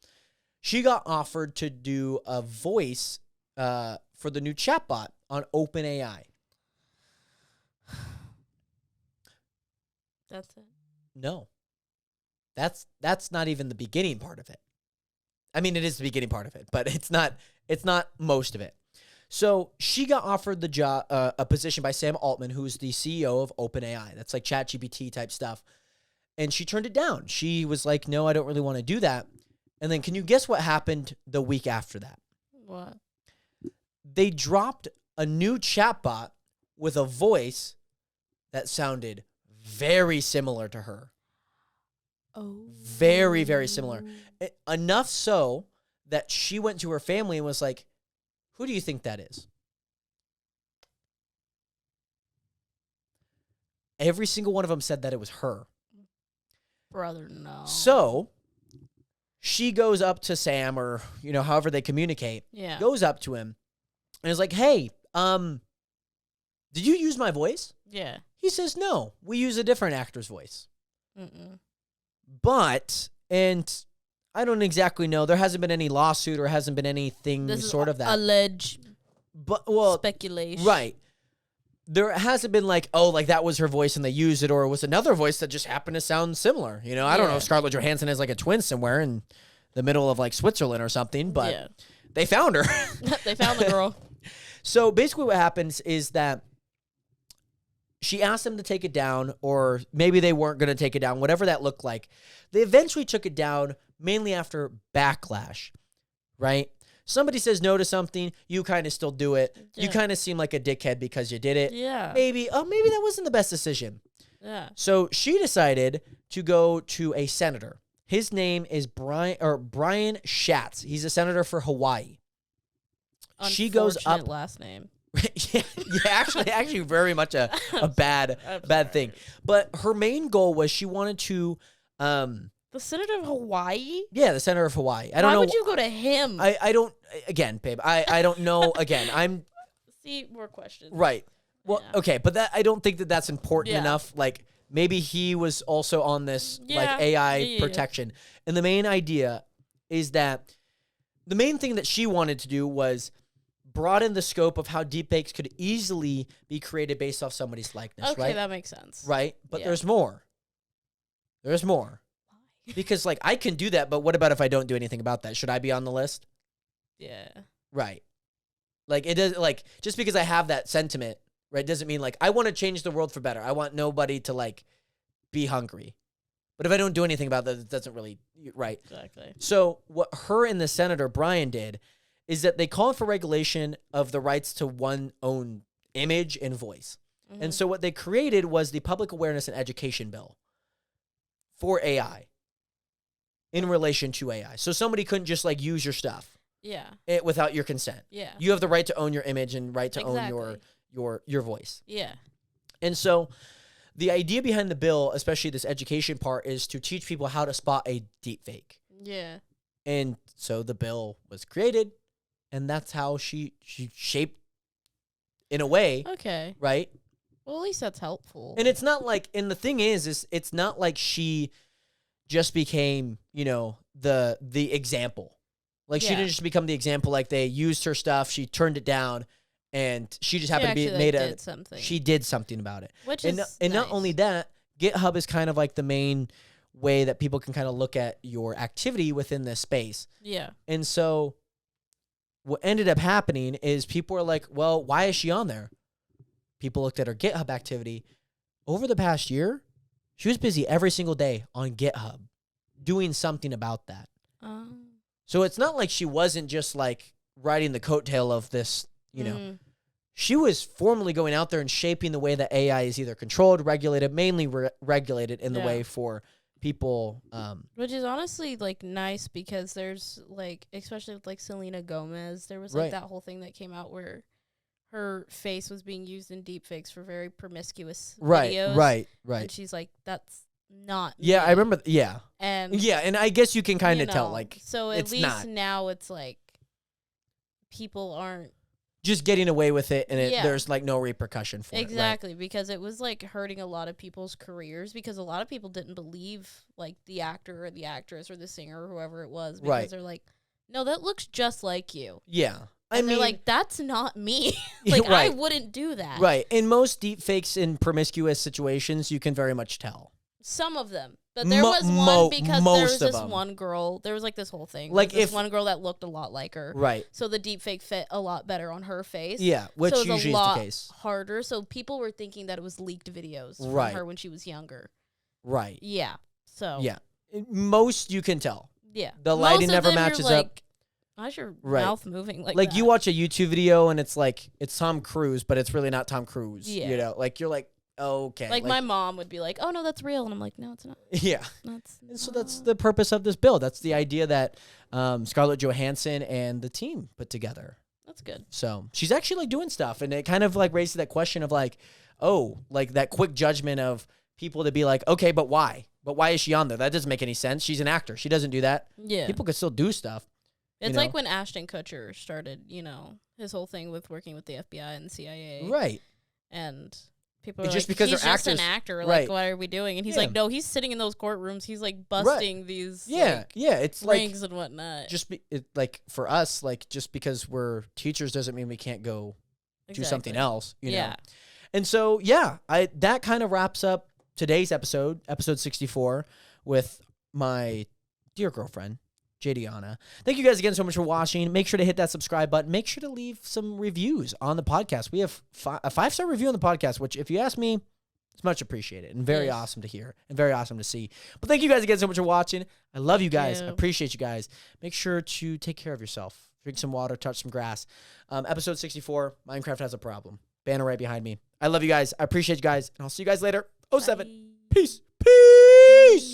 she got offered to do a voice for the new chatbot on OpenAI. That's it? No. That's not even the beginning part of it. I mean, it is the beginning part of it, but it's not most of it. So she got offered the job, a position by Sam Altman, who's the CEO of OpenAI. That's like ChatGPT type stuff. And she turned it down. She was like, no, I don't really want to do that. And then can you guess what happened the week after that? What? They dropped a new chatbot with a voice that sounded very similar to her. Oh. Very, very similar. Enough so that she went to her family and was like, who do you think that is? Every single one of them said that it was her. Brother, no. So she goes up to Sam, or, you know, however they communicate, goes up to him and is like, hey, did you use my voice? Yeah. He says, no, we use a different actor's voice. Mm-mm. But, and I don't exactly know, there hasn't been any lawsuit or hasn't been anything This sort is of that. Alleged speculation. Right. There hasn't been like, oh, like that was her voice and they used it, or it was another voice that just happened to sound similar. You know, I don't know if Scarlett Johansson has like a twin somewhere in the middle of like Switzerland or something, but they found her. They found the girl. So basically what happens is that she asked them to take it down, or maybe they weren't going to take it down, whatever that looked like. They eventually took it down mainly after backlash, right? Somebody says no to something, you kind of still do it. Yeah. You kind of seem like a dickhead because you did it. Yeah. Maybe that wasn't the best decision. Yeah. So she decided to go to a senator. His name is Brian Schatz. He's a senator for Hawaii. She goes up. Last name. yeah, actually, very much a bad thing. But her main goal was she wanted to. The senator of Hawaii? Yeah, the senator of Hawaii. I don't know. Why would you go to him? I don't. Again, babe. I don't know. Again, I'm. See, more questions. Right. Well, okay, but I don't think that that's important enough. Like, maybe he was also on this like AI protection. And the main idea is that the main thing that she wanted to do was broaden the scope of how deepfakes could easily be created based off somebody's likeness, right? Okay, that makes sense. Right? But there's more. There's more. Why? Because, like, I can do that, but what about if I don't do anything about that? Should I be on the list? Yeah. Right. Like, it does, like, just because I have that sentiment, right, doesn't mean, like, I want to change the world for better. I want nobody to, like, be hungry. But if I don't do anything about that, it doesn't really, right? Exactly. So what her and the Senator Brian did is that they called for regulation of the rights to one's own image and voice. Mm-hmm. And so what they created was the Public Awareness and Education Bill for AI in relation to AI. So somebody couldn't just like use your stuff without your consent. Yeah. You have the right to own your image and right to own your voice. Yeah. And so the idea behind the bill, especially this education part, is to teach people how to spot a deepfake. Yeah. And so the bill was created, and that's how she shaped, in a way. Okay. Right? Well, at least that's helpful. And it's not like, and the thing is it's not like she just became, you know, the example. Like, she didn't just become the example. Like, they used her stuff, she turned it down, and she just happened to be made something. She did something about it. Which is and not only that, GitHub is kind of like the main way that people can kind of look at your activity within this space. Yeah. And so what ended up happening is people were like, well, why is she on there? People looked at her GitHub activity. Over the past year, she was busy every single day on GitHub doing something about that. So it's not like she wasn't just like riding the coattail of this, you know. She was formally going out there and shaping the way that AI is either controlled, regulated, mainly regulated in the way for people. Which is honestly like nice because there's like, especially with like Selena Gomez, there was like Right. that whole thing that came out where her face was being used in deepfakes for very promiscuous videos. Right. And she's like, that's not Yeah, me. I remember. Yeah, And and I guess you can kind you of tell, know, like, so at it's least not. now it's like people aren't just getting away with it, and Yeah. there's like no repercussion for exactly because it was like hurting a lot of people's careers because a lot of people didn't believe like the actor or the actress or the singer or whoever it was because Right. they're like, no, that looks just like you. it. Yeah, I And mean, they're like, that's not me. Like, I right. wouldn't do that. Right. In most deep fakes in promiscuous situations, you can very much tell. Some of them. But there was Most one because there was of this them. one girl. There was like this whole thing. Like, There was if- this one girl that looked a lot like her. Right. So the deep fake fit a lot better on her face. Yeah, which so it was usually a lot is the case. harder. So people were thinking that it was leaked videos from Right. her when she was younger. Right. Yeah. So Yeah. Most you can tell. yeah. The Most lighting of never them you're matches up. like, why's your Right. mouth moving like Like that? you watch a YouTube video and it's like it's Tom Cruise, but it's really not Tom Cruise. Yeah. You know, like you're like, okay. Like my mom would be like, oh no, that's real, and I'm like, no, it's not. Yeah. That's And so that's the purpose of this bill. That's the idea that Scarlett Johansson and the team put together. that's good. So she's actually like doing stuff, and it kind of like raises that question of like, oh, like that quick judgment of people to be like, okay, but why? But why is she on there? That doesn't make any sense. She's an actor. She doesn't do that. Yeah. People could still do stuff. It's you like know? when Ashton Kutcher started, his whole thing with working with the FBI and the CIA. Right. And people And are just like, because he's they're just an actors- actor. right. Like, what are we doing? And he's Yeah. like, no, he's sitting in those courtrooms. He's like busting these Yeah. like, Yeah. It's like rings and whatnot. just like for us, like just because we're teachers doesn't mean we can't go do something else. You know. Yeah. And so, that kind of wraps up today's episode 64, with my dear girlfriend, Jadiana. Thank you guys again so much for watching. Make sure to hit that subscribe button. Make sure to leave some reviews on the podcast. We have a 5-star review on the podcast, which, if you ask me, it's much appreciated and very Yes. awesome to hear and very awesome to see. But thank you guys again so much for watching. I love you guys. I you. appreciate you guys. Make sure to take care of yourself. Drink some water, touch some grass. Episode 64, Minecraft has a problem. Banner right behind me. I love you guys. I appreciate you guys. And I'll see you guys later. 07. Bye. Peace. Peace.